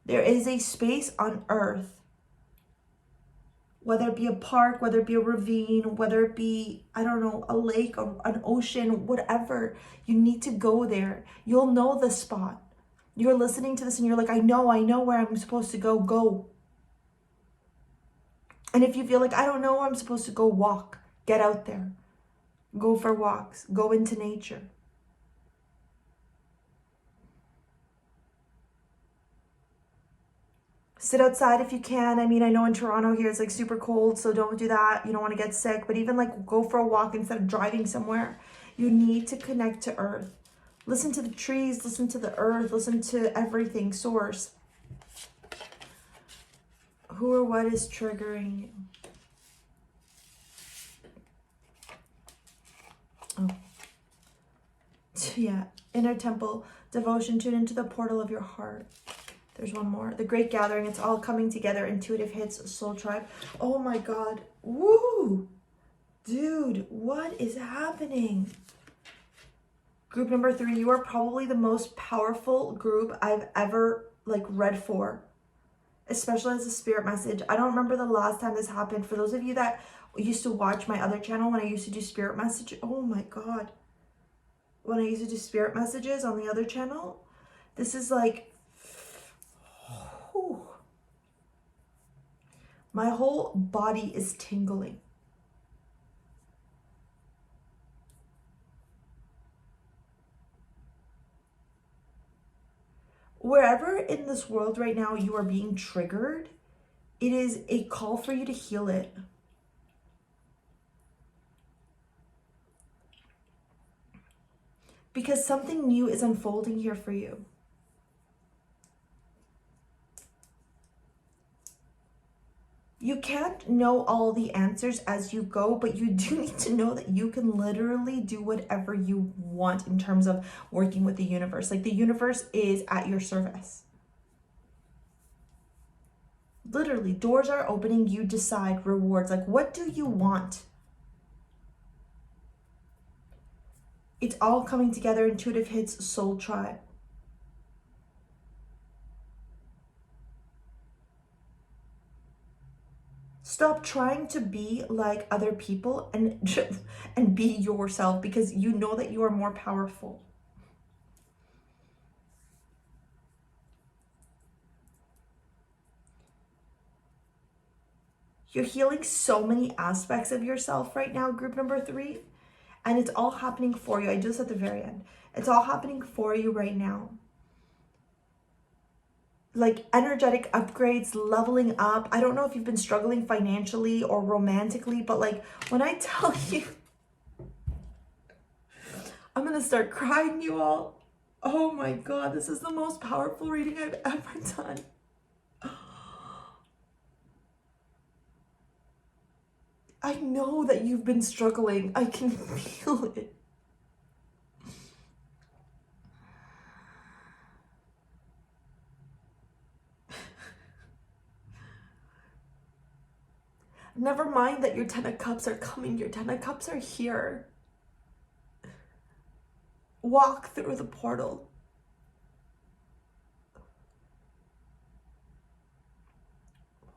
There is a space on Earth, whether it be a park, whether it be a ravine, whether it be, I don't know, a lake, or an ocean, whatever. You need to go there. You'll know the spot. You're listening to this and you're like, I know where I'm supposed to go. Go. And if you feel like, I don't know where I'm supposed to go, walk. Get out there. Go for walks. Go into nature. Sit outside if you can. I mean, I know in Toronto here it's like super cold, so don't do that. You don't want to get sick, but even like go for a walk instead of driving somewhere. You need to connect to Earth. Listen to the trees, listen to the earth, listen to everything, source. Who or what is triggering you? Oh. Yeah, inner temple, devotion, tune into the portal of your heart. There's one more. The Great Gathering. It's all coming together. Intuitive hits. Soul Tribe. Oh my God. Woo! Dude, what is happening? Group number 3, you are probably the most powerful group I've ever like read for, especially as a spirit message. I don't remember the last time this happened. For those of you that used to watch my other channel when I used to do spirit message, oh my God. When I used to do spirit messages on the other channel, this is like, whew. My whole body is tingling. Wherever in this world right now you are being triggered, it is a call for you to heal it. Because something new is unfolding here for you. You can't know all the answers as you go, but you do need to know that you can literally do whatever you want in terms of working with the universe. Like, the universe is at your service. Literally, doors are opening, you decide, rewards. Like, what do you want? It's all coming together. Intuitive hits, soul tribe. Stop trying to be like other people and be yourself, because you know that you are more powerful. You're healing so many aspects of yourself right now, group number 3, and it's all happening for you. I do this at the very end. It's all happening for you right now. Like energetic upgrades, leveling up. I don't know if you've been struggling financially or romantically, but like when I tell you, I'm gonna start crying, you all. Oh my God, this is the most powerful reading I've ever done. I know that you've been struggling. I can feel it. Never mind that your 10 of Cups are coming. Your 10 of Cups are here. Walk through the portal.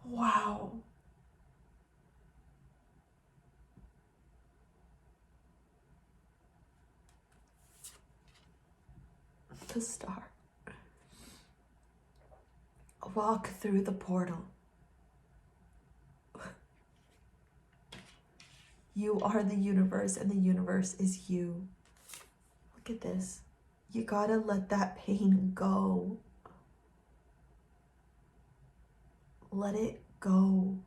Wow. The Star. Walk through the portal. You are the universe, and the universe is you. Look at this. You gotta let that pain go. Let it go.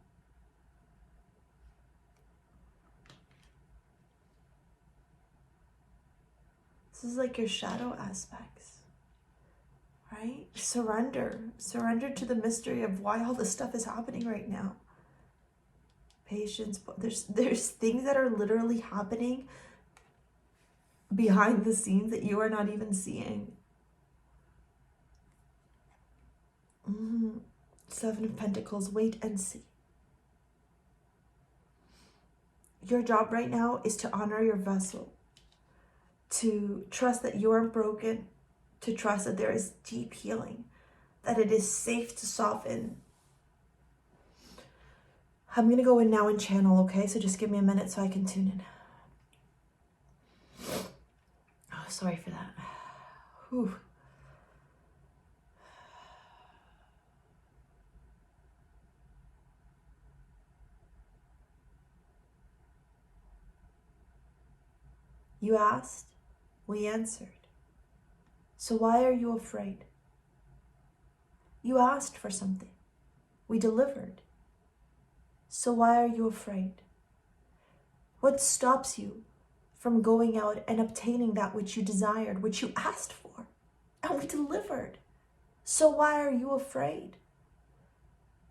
This is like your shadow aspects, right? Surrender. Surrender to the mystery of why all this stuff is happening right now. Patience. There's things that are literally happening behind the scenes that you are not even seeing. 7 of Pentacles. Wait and see. Your job right now is to honor your vessel, to trust that you aren't broken, to trust that there is deep healing, that it is safe to soften. I'm going to go in now and channel, okay? So just give me a minute so I can tune in. Oh, sorry for that. Whew. You asked, we answered. So why are you afraid? You asked for something. We delivered. So why are you afraid? What stops you from going out and obtaining that which you desired, which you asked for? And we delivered. So why are you afraid?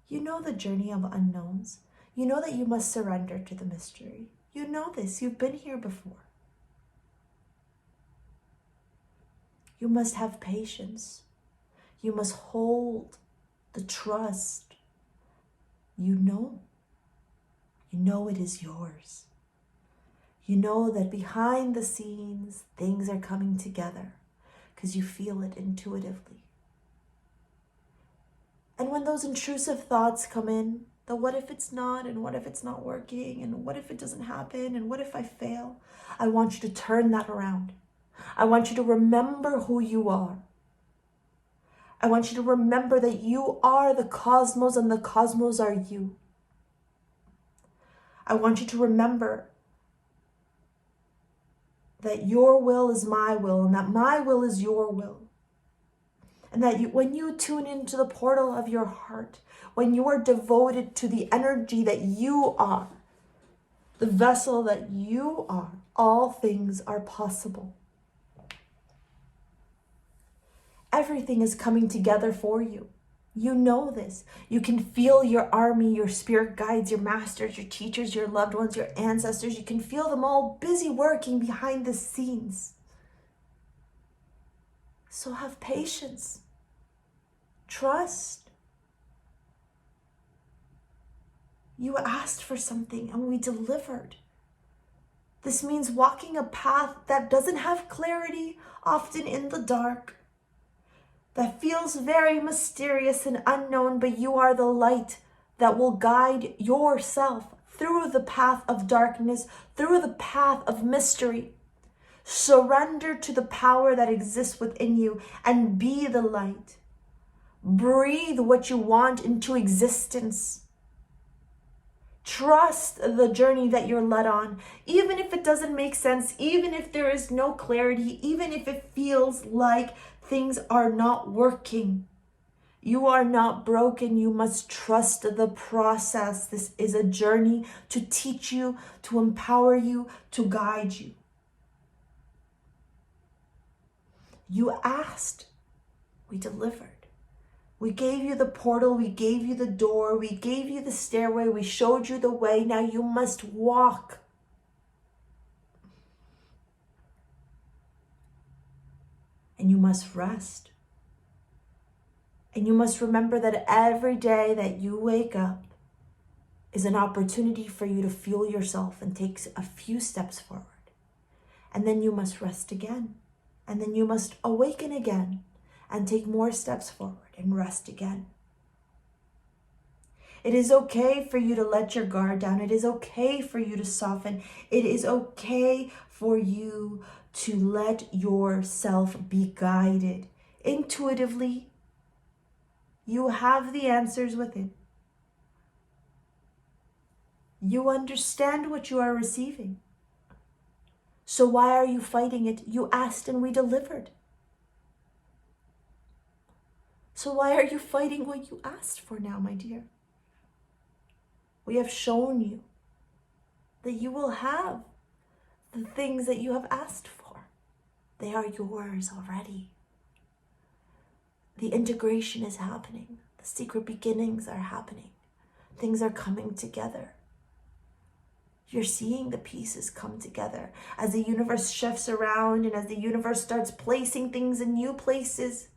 You know the journey of unknowns. You know that you must surrender to the mystery. You know this. You've been here before. You must have patience. You must hold the trust. You know it is yours. You know that behind the scenes, things are coming together because you feel it intuitively. And when those intrusive thoughts come in, the what if it's not, and what if it's not working, and what if it doesn't happen, and what if I fail, I want you to turn that around. I want you to remember who you are. I want you to remember that you are the cosmos and the cosmos are you. I want you to remember that your will is my will and that my will is your will. And that when you tune into the portal of your heart, when you are devoted to the energy that you are, the vessel that you are, all things are possible. Everything is coming together for you. You know this. You can feel your army, your spirit guides, your masters, your teachers, your loved ones, your ancestors. You can feel them all busy working behind the scenes. So have patience. Trust. You asked for something and we delivered. This means walking a path that doesn't have clarity, often in the dark, that feels very mysterious and unknown, but you are the light that will guide yourself through the path of darkness, through the path of mystery. Surrender to the power that exists within you and be the light. Breathe what you want into existence. Trust the journey that you're led on, even if it doesn't make sense, even if there is no clarity, even if it feels like things are not working. You are not broken. You must trust the process. This is a journey to teach you, to empower you, to guide you. You asked, we delivered. We gave you the portal, we gave you the door, we gave you the stairway, we showed you the way. Now you must walk. And you must rest. And you must remember that every day that you wake up is an opportunity for you to fuel yourself and take a few steps forward. And then you must rest again. And then you must awaken again and take more steps forward and rest again. It is okay for you to let your guard down. It is okay for you to soften. It is okay for you to let yourself be guided. Intuitively, you have the answers within. You understand what you are receiving. So why are you fighting it? You asked and we delivered. So why are you fighting what you asked for now, my dear? We have shown you that you will have the things that you have asked for. They are yours already. The integration is happening. The secret beginnings are happening. Things are coming together. You're seeing the pieces come together as the universe shifts around and as the universe starts placing things in new places.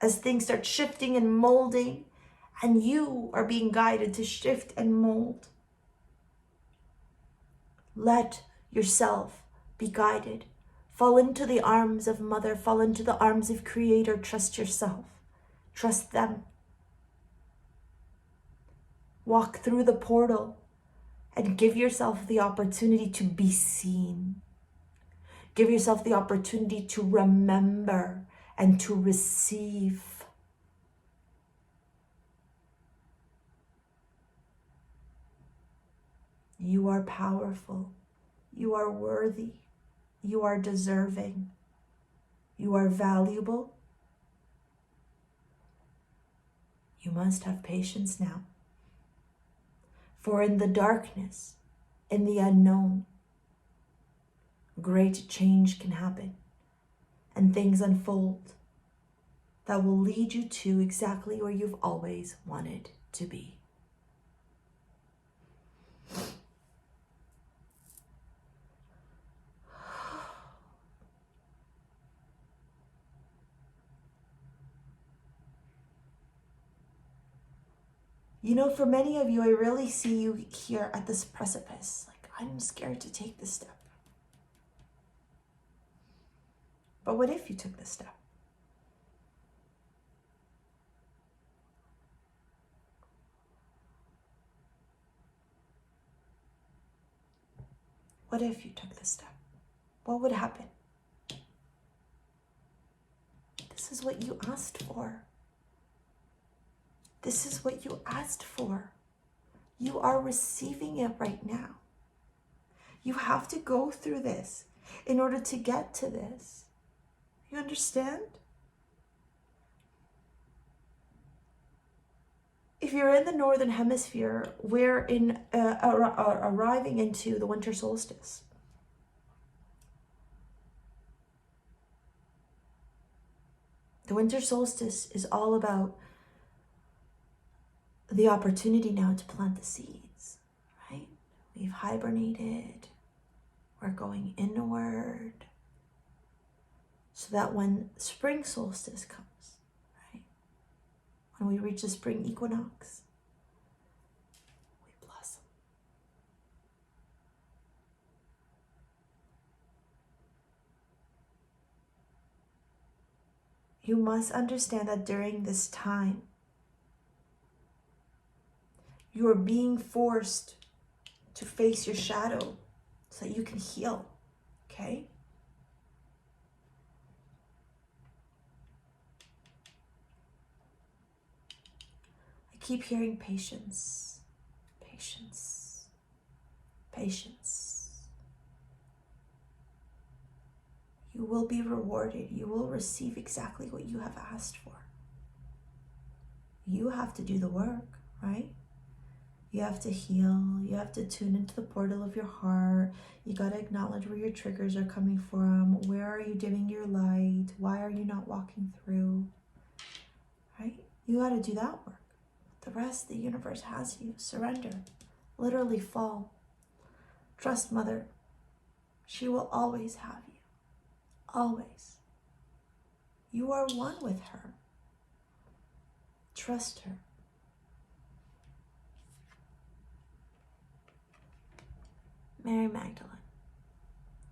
As things start shifting and molding, and you are being guided to shift and mold. Let yourself be guided. Fall into the arms of Mother. Fall into the arms of Creator. Trust yourself. Trust them. Walk through the portal and give yourself the opportunity to be seen. Give yourself the opportunity to remember and to receive. You are powerful. You are worthy. You are deserving. You are valuable. You must have patience now. For in the darkness, in the unknown, great change can happen and things unfold that will lead you to exactly where you've always wanted to be. You know, for many of you, I really see you here at this precipice. Like, I'm scared to take this step. But what if you took this step? What if you took this step? What would happen? This is what you asked for. This is what you asked for. You are receiving it right now. You have to go through this in order to get to this. You understand? If you're in the northern hemisphere, we're arriving into the winter solstice. The winter solstice is all about the opportunity now to plant the seeds, right? We've hibernated. We're going inward. So that when spring solstice comes, right? When we reach the spring equinox, we blossom. You must understand that during this time, you are being forced to face your shadow so that you can heal, okay? I keep hearing patience, patience, patience. You will be rewarded. You will receive exactly what you have asked for. You have to do the work, right? You have to heal. You have to tune into the portal of your heart. You got to acknowledge where your triggers are coming from. Where are you dimming your light? Why are you not walking through? Right? You got to do that work. The rest, the universe has you. Surrender. Literally fall. Trust Mother. She will always have you. Always. You are one with her. Trust her. Mary Magdalene,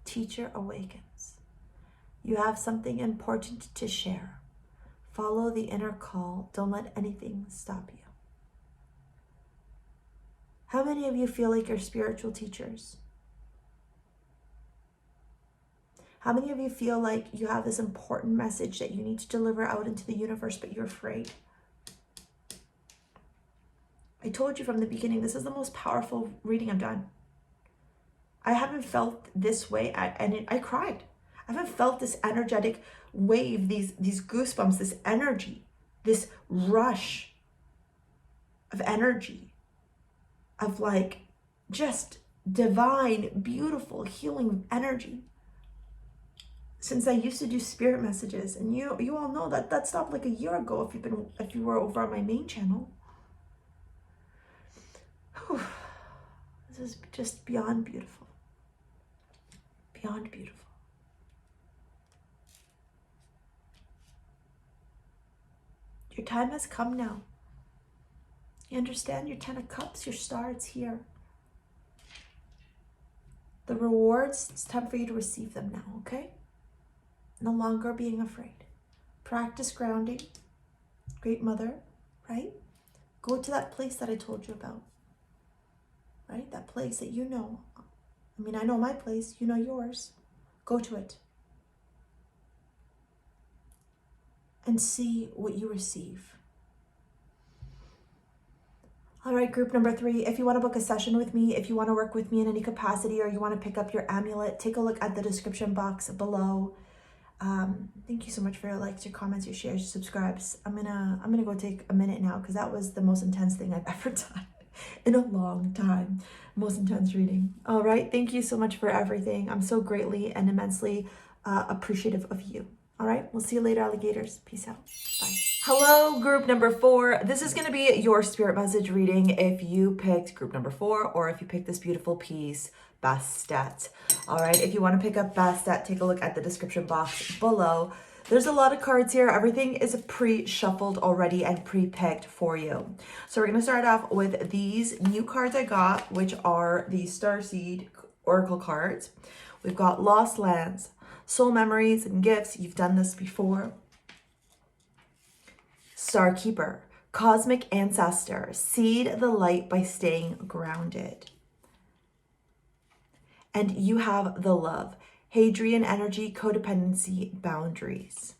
teacher awakens. You have something important to share. Follow the inner call. Don't let anything stop you. How many of you feel like you're spiritual teachers? How many of you feel like you have this important message that you need to deliver out into the universe, but you're afraid? I told you from the beginning, this is the most powerful reading I've done. I haven't felt this way, and I cried. I haven't felt this energetic wave, these goosebumps, this energy, this rush of energy, of like just divine, beautiful, healing energy. Since I used to do spirit messages, and you all know that stopped like a year ago if you were over on my main channel. Whew. This is just beyond beautiful. Beyond beautiful. Your time has come now. You understand? Your 10 of Cups, your star, it's here. The rewards, it's time for you to receive them now, okay? No longer being afraid. Practice grounding. Great Mother, right? Go to that place that I told you about, right? That place that you know. I mean, I know my place, you know yours. Go to it. And see what you receive. All right, group number 3, if you want to book a session with me, if you want to work with me in any capacity, or you want to pick up your amulet, take a look at the description box below. Thank you so much for your likes, your comments, your shares, your subscribes. I'm gonna go take a minute now, because that was the most intense thing I've ever done in a long time. Most intense reading. All right, thank you so much for everything. I'm so greatly and immensely appreciative of you. All right, we'll see you later, alligators. Peace out. Bye. Hello, group number 4. This is going to be your spirit message reading if you picked group number 4, or if you picked this beautiful piece, Bastet. All right, if you want to pick up Bastet, take a look at the description box below. There's a lot of cards here. Everything is pre-shuffled already and pre-picked for you. So we're going to start off with these new cards I got, which are the StarSea Oracle cards. We've got Lost Lands, Soul Memories and Gifts. You've done this before. Star Keeper, Cosmic Ancestor, seed the light by staying grounded. And you have the Love, Hadrian energy, codependency, boundaries.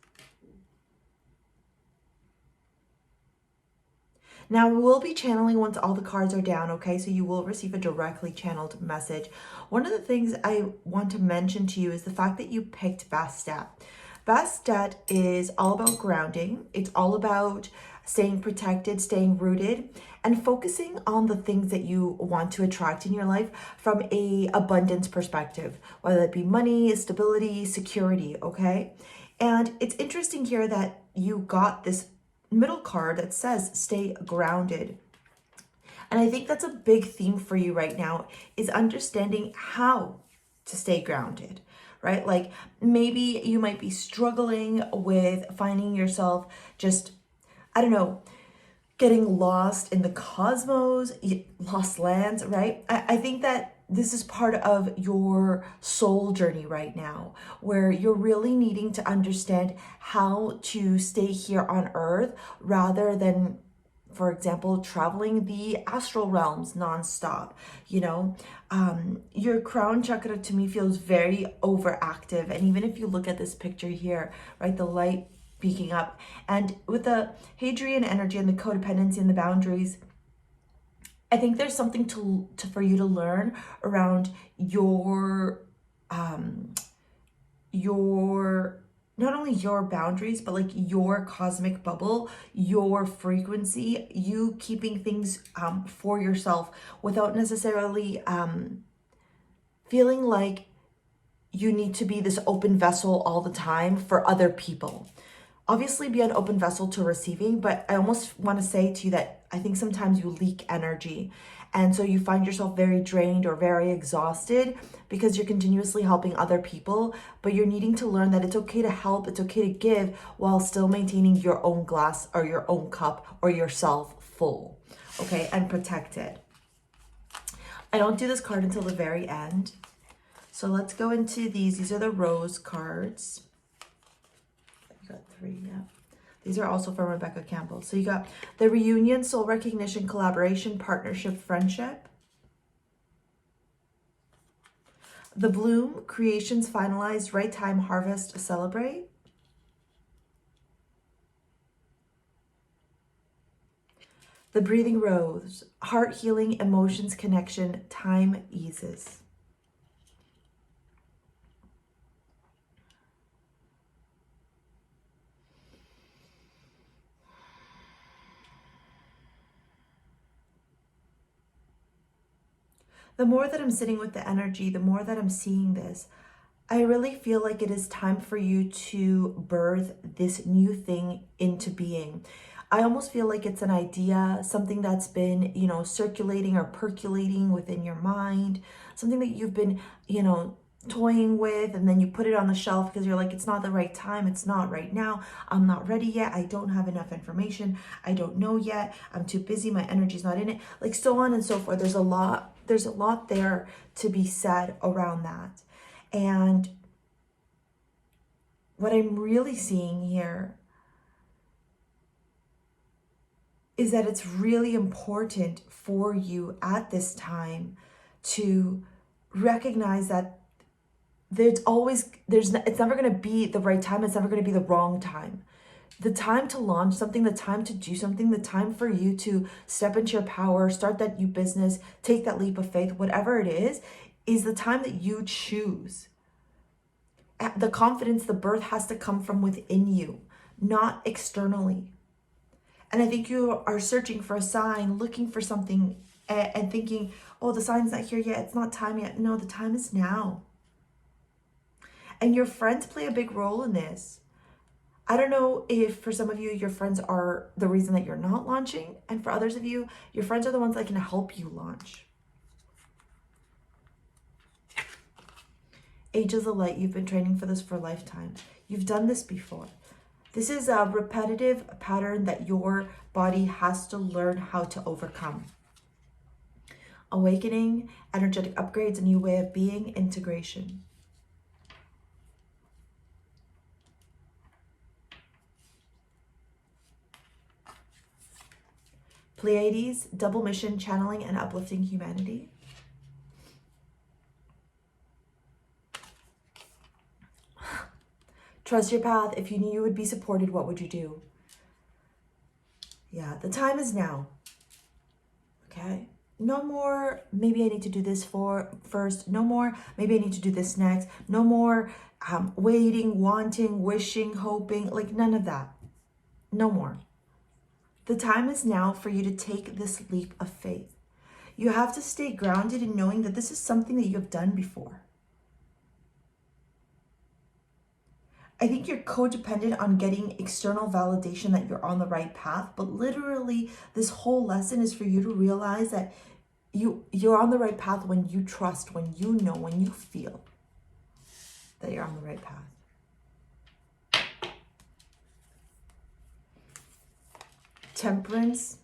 Now, we'll be channeling once all the cards are down, okay? So you will receive a directly channeled message. One of the things I want to mention to you is the fact that you picked Bastet. Bastet is all about grounding. It's all about staying protected, staying rooted, and focusing on the things that you want to attract in your life from a abundance perspective, whether it be money, stability, security, okay? And it's interesting here that you got this middle card that says stay grounded. And I think that's a big theme for you right now, is understanding how to stay grounded, right? Like maybe you might be struggling with finding yourself just, I don't know, getting lost in the cosmos, lost lands, right? I think that this is part of your soul journey right now, where you're really needing to understand how to stay here on earth rather than, for example, traveling the astral realms nonstop. You know, your crown chakra to me feels very overactive. And even if you look at this picture here, right, the light peeking up, and with the Hadrian energy and the codependency and the boundaries, I think there's something for you to learn around your not only your boundaries, but like your cosmic bubble, your frequency, you keeping things for yourself without necessarily feeling like you need to be this open vessel all the time for other people. Obviously be an open vessel to receiving, but I almost want to say to you that I think sometimes you leak energy. And so you find yourself very drained or very exhausted because you're continuously helping other people, but you're needing to learn that it's okay to help, it's okay to give while still maintaining your own glass or your own cup or yourself full, okay, and protected. I don't do this card until the very end. So let's go into these. These are the rose cards. Got 3, yeah. These are also from Rebecca Campbell. So you got the reunion, soul recognition, collaboration, partnership, friendship. The bloom, creations finalized, right time, harvest, celebrate. The breathing rose, heart healing, emotions, connection, time eases. The more that I'm sitting with the energy, the more that I'm seeing this, I really feel like it is time for you to birth this new thing into being. I almost feel like it's an idea, something that's been, you know, circulating or percolating within your mind, something that you've been, you know, toying with, and then you put it on the shelf because you're like, it's not the right time, it's not right now, I'm not ready yet, I don't have enough information, I don't know yet, I'm too busy, my energy's not in it, like so on and so forth. There's a lot there to be said around that. And what I'm really seeing here is that it's really important for you at this time to recognize that it's never going to be the right time. It's never going to be the wrong time. The time to launch something, the time to do something, the time for you to step into your power, start that new business, take that leap of faith, whatever it is the time that you choose. The confidence, the birth has to come from within you, not externally. And I think you are searching for a sign, looking for something and thinking, oh, the sign's not here yet. It's not time yet. No, the time is now. And your friends play a big role in this. I don't know if for some of you, your friends are the reason that you're not launching. And for others of you, your friends are the ones that can help you launch. Ages of light, you've been training for this for a lifetime. You've done this before. This is a repetitive pattern that your body has to learn how to overcome. Awakening, energetic upgrades, a new way of being, integration. Pleiades, double mission, channeling and uplifting humanity. Trust your path. If you knew you would be supported, what would you do? Yeah, the time is now. Okay? No more, maybe I need to do this first. No more, maybe I need to do this next. No more waiting, wanting, wishing, hoping. Like, none of that. No more. The time is now for you to take this leap of faith. You have to stay grounded in knowing that this is something that you have done before. I think you're codependent on getting external validation that you're on the right path, but literally this whole lesson is for you to realize that you're on the right path when you trust, when you know, when you feel that you're on the right path. Temperance,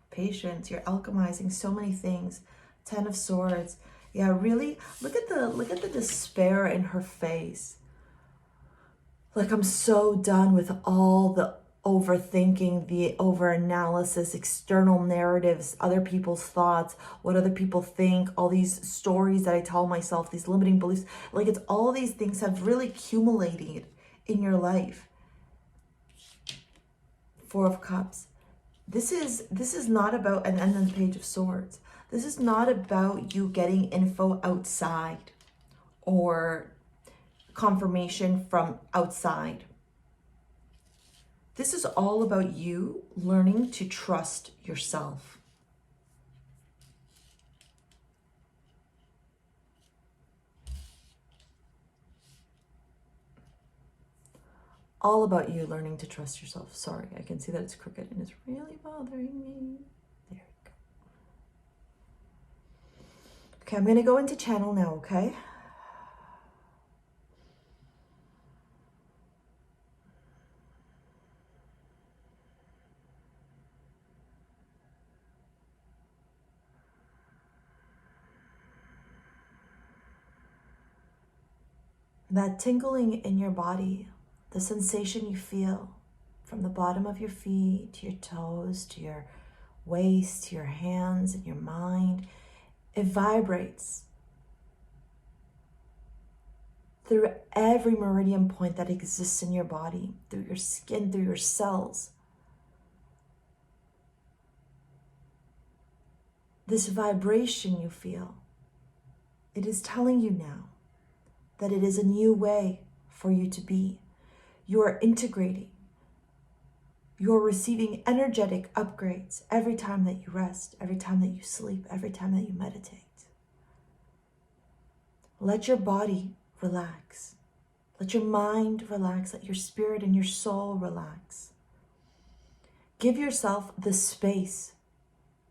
patience, you're alchemizing so many things. 10 of Swords. Yeah, really look at the despair in her face. Like, I'm so done with all the overthinking, the overanalysis, external narratives, other people's thoughts, what other people think, all these stories that I tell myself, these limiting beliefs. Like, it's all these things have really accumulated in your life. 4 of Cups. This is not about, and then the Page of Swords. This is not about you getting info outside or confirmation from outside. This is all about you learning to trust yourself. All about you learning to trust yourself. Sorry, I can see that it's crooked and it's really bothering me. There we go. Okay, I'm going to go into channel now, okay? That tingling in your body, the sensation you feel from the bottom of your feet to your toes, to your waist, to your hands and your mind, it vibrates through every meridian point that exists in your body, through your skin, through your cells. This vibration you feel, it is telling you now that it is a new way for you to be. You are integrating. You are receiving energetic upgrades every time that you rest, every time that you sleep, every time that you meditate. Let your body relax. Let your mind relax. Let your spirit and your soul relax. Give yourself the space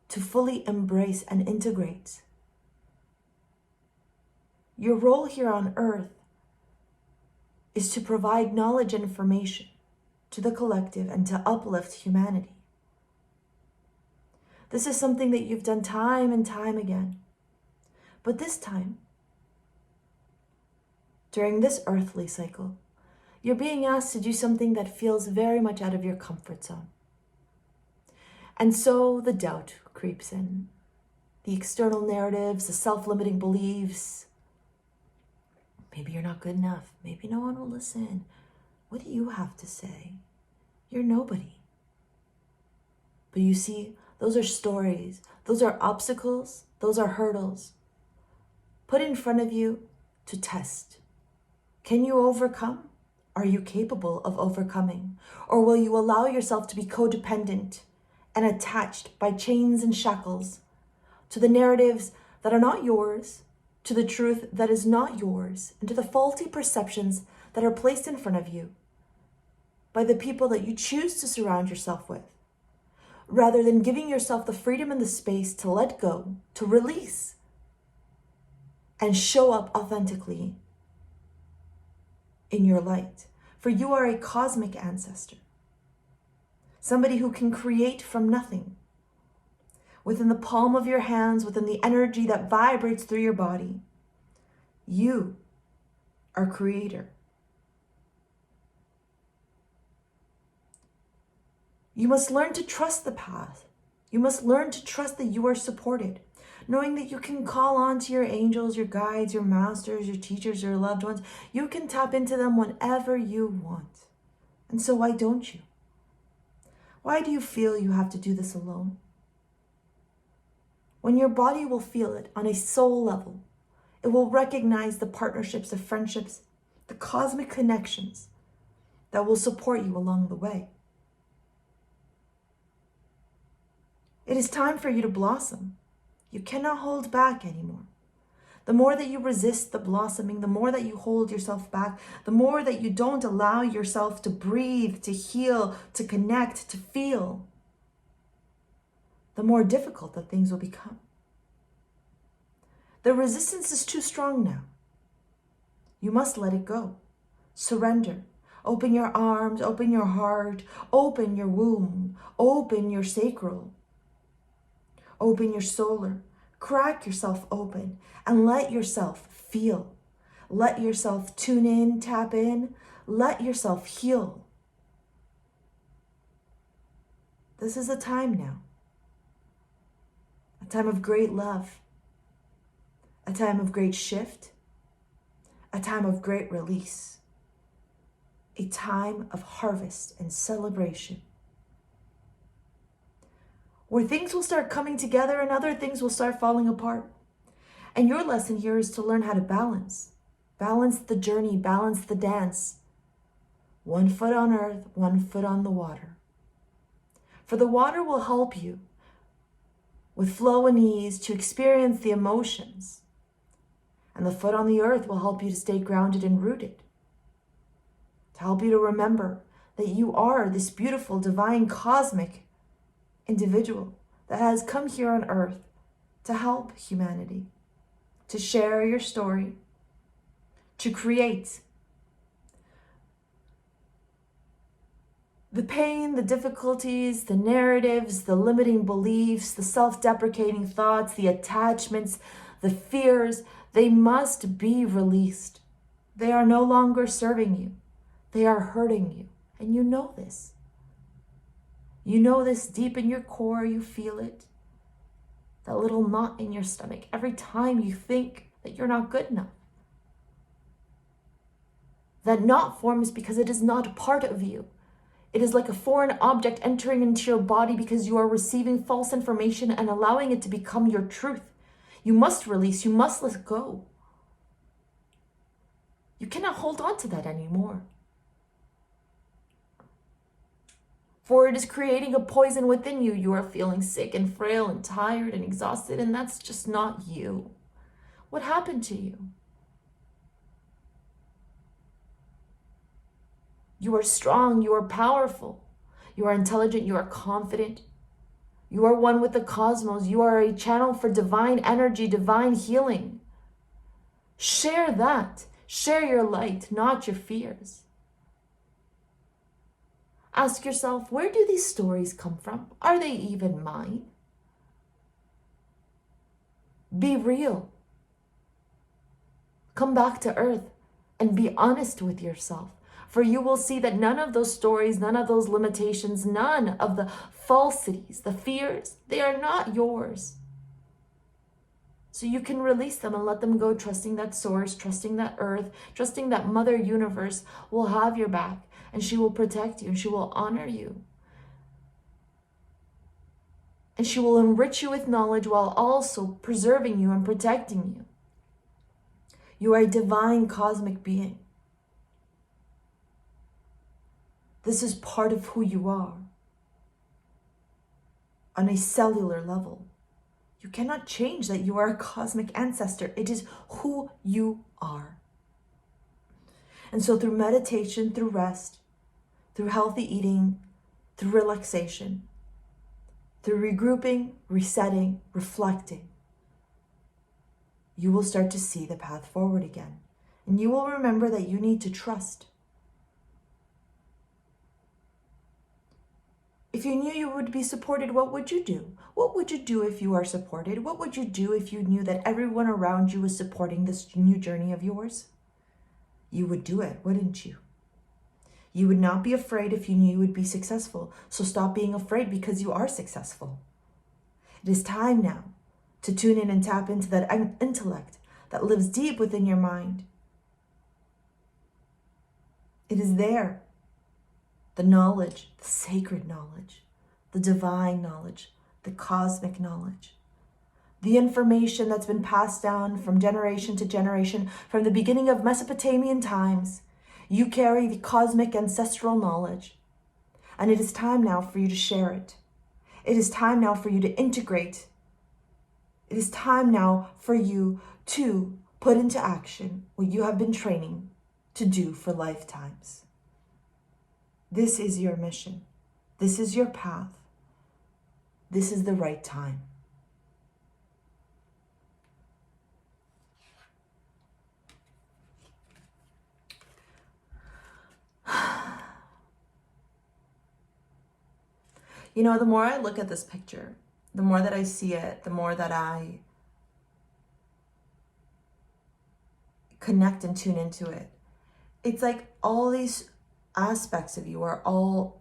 to fully embrace and integrate. Your role here on earth is to provide knowledge and information to the collective and to uplift humanity. This is something that you've done time and time again. But this time, during this earthly cycle, you're being asked to do something that feels very much out of your comfort zone. And so the doubt creeps in. The external narratives, the self-limiting beliefs. Maybe you're not good enough. Maybe no one will listen. What do you have to say? You're nobody. But you see, those are stories. Those are obstacles. Those are hurdles put in front of you to test. Can you overcome? Are you capable of overcoming? Or will you allow yourself to be codependent and attached by chains and shackles to the narratives that are not yours, to the truth that is not yours, and to the faulty perceptions that are placed in front of you by the people that you choose to surround yourself with, rather than giving yourself the freedom and the space to let go, to release, and show up authentically in your light. For you are a cosmic ancestor, somebody who can create from nothing. Within the palm of your hands, within the energy that vibrates through your body, you are creator. You must learn to trust the path. You must learn to trust that you are supported, knowing that you can call on to your angels, your guides, your masters, your teachers, your loved ones. You can tap into them whenever you want. And so why don't you? Why do you feel you have to do this alone? When your body will feel it on a soul level, it will recognize the partnerships, the friendships, the cosmic connections that will support you along the way. It is time for you to blossom. You cannot hold back anymore. The more that you resist the blossoming, the more that you hold yourself back, the more that you don't allow yourself to breathe, to heal, to connect, to feel, the more difficult that things will become. The resistance is too strong now. You must let it go. Surrender. Open your arms, open your heart, open your womb, open your sacral, open your solar, crack yourself open and let yourself feel. Let yourself tune in, tap in, let yourself heal. This is a time now. A time of great love, a time of great shift, a time of great release, a time of harvest and celebration, where things will start coming together and other things will start falling apart. And your lesson here is to learn how to balance the journey, balance the dance. 1 foot on earth, 1 foot on the water. For the water will help you with flow and ease to experience the emotions. And the foot on the earth will help you to stay grounded and rooted. To help you to remember that you are this beautiful, divine, cosmic individual that has come here on earth to help humanity, to share your story, to create. The pain, the difficulties, the narratives, the limiting beliefs, the self-deprecating thoughts, the attachments, the fears, they must be released. They are no longer serving you. They are hurting you. And you know this. You know this deep in your core, you feel it. That little knot in your stomach every time you think that you're not good enough. That knot forms because it is not part of you. It is like a foreign object entering into your body because you are receiving false information and allowing it to become your truth. You must release, you must let go. You cannot hold on to that anymore. For it is creating a poison within you. You are feeling sick and frail and tired and exhausted, and that's just not you. What happened to you? You are strong, you are powerful, you are intelligent, you are confident. You are one with the cosmos. You are a channel for divine energy, divine healing. Share that. Share your light, not your fears. Ask yourself, where do these stories come from? Are they even mine? Be real. Come back to earth and be honest with yourself. For you will see that none of those stories, none of those limitations, none of the falsities, the fears, they are not yours. So you can release them and let them go, trusting that source, trusting that earth, trusting that Mother Universe will have your back and she will protect you and she will honor you. And she will enrich you with knowledge while also preserving you and protecting you. You are a divine cosmic being. This is part of who you are. On a cellular level, you cannot change that you are a cosmic ancestor. It is who you are. And so through meditation, through rest, through healthy eating, through relaxation, through regrouping, resetting, reflecting, you will start to see the path forward again. And you will remember that you need to trust. If you knew you would be supported, what would you do? What would you do if you are supported? What would you do if you knew that everyone around you was supporting this new journey of yours? You would do it, wouldn't you? You would not be afraid if you knew you would be successful. So stop being afraid because you are successful. It is time now to tune in and tap into that intellect that lives deep within your mind. It is there. The knowledge, the sacred knowledge, the divine knowledge, the cosmic knowledge. The information that's been passed down from generation to generation from the beginning of Mesopotamian times. You carry the cosmic ancestral knowledge. And it is time now for you to share it. It is time now for you to integrate. It is time now for you to put into action what you have been training to do for lifetimes. This is your mission. This is your path. This is the right time. You know, the more I look at this picture, the more that I see it, the more that I connect and tune into it. It's like all these aspects of you are all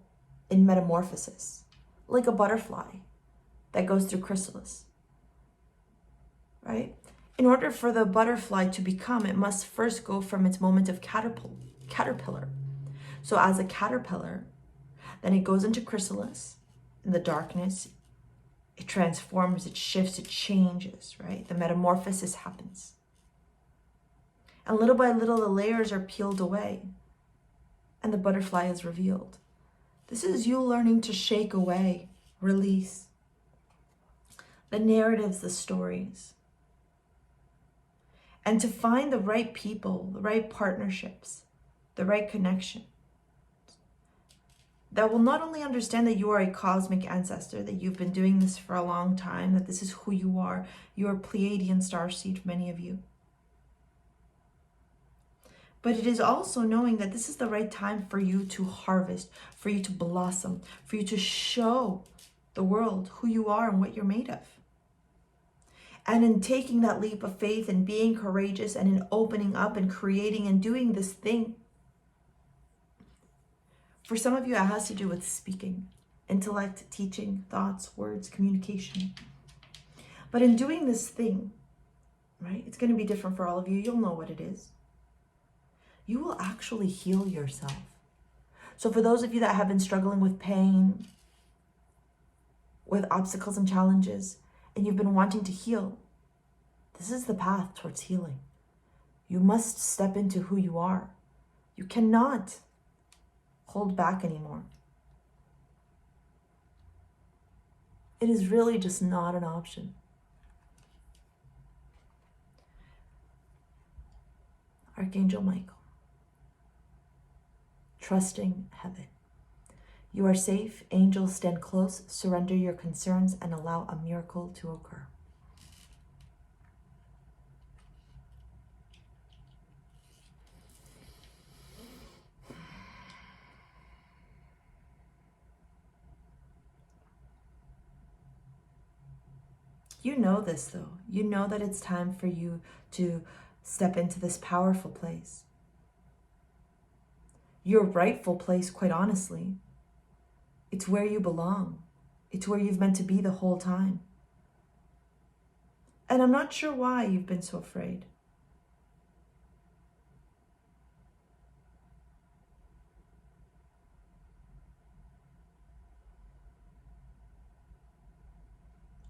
in metamorphosis, like a butterfly that goes through chrysalis, right? In order for the butterfly to become, it must first go from its moment of caterpillar. So as a caterpillar, then it goes into chrysalis. In the darkness, it transforms, it shifts, it changes, right? The metamorphosis happens. And little by little, the layers are peeled away and the butterfly is revealed. This is you learning to shake away, release the narratives, the stories, and to find the right people, the right partnerships, the right connection that will not only understand that you are a cosmic ancestor, that you've been doing this for a long time, that this is who you are. You are Pleiadian starseed, many of you. But it is also knowing that this is the right time for you to harvest, for you to blossom, for you to show the world who you are and what you're made of. And in taking that leap of faith and being courageous and in opening up and creating and doing this thing, for some of you, it has to do with speaking, intellect, teaching, thoughts, words, communication. But in doing this thing, right, it's going to be different for all of you. You'll know what it is. You will actually heal yourself. So for those of you that have been struggling with pain, with obstacles and challenges, and you've been wanting to heal, this is the path towards healing. You must step into who you are. You cannot hold back anymore. It is really just not an option. Archangel Michael, trusting heaven. You are safe. Angels, stand close. Surrender your concerns and allow a miracle to occur. You know this though. You know that it's time for you to step into this powerful place. Your rightful place, quite honestly. It's where you belong. It's where you've meant to be the whole time. And I'm not sure why you've been so afraid.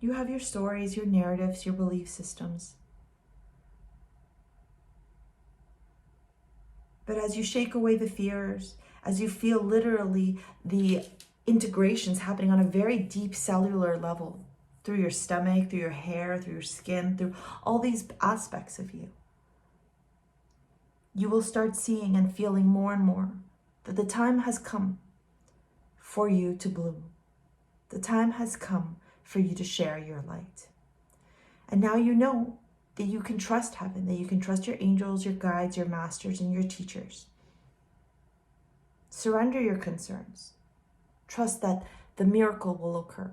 You have your stories, your narratives, your belief systems. But as you shake away the fears, as you feel literally the integrations happening on a very deep cellular level, through your stomach, through your hair, through your skin, through all these aspects of you, you will start seeing and feeling more and more that the time has come for you to bloom. The time has come for you to share your light. And now you know that you can trust heaven, that you can trust your angels, your guides, your masters, and your teachers. Surrender your concerns. Trust that the miracle will occur.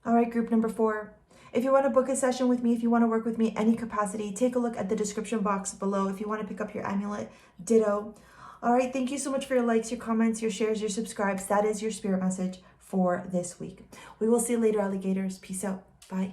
All right, group number 4. If you want to book a session with me, if you want to work with me any capacity, take a look at the description box below. If you want to pick up your amulet, ditto. All right, thank you so much for your likes, your comments, your shares, your subscribes. That is your spirit message for this week. We will see you later, alligators. Peace out.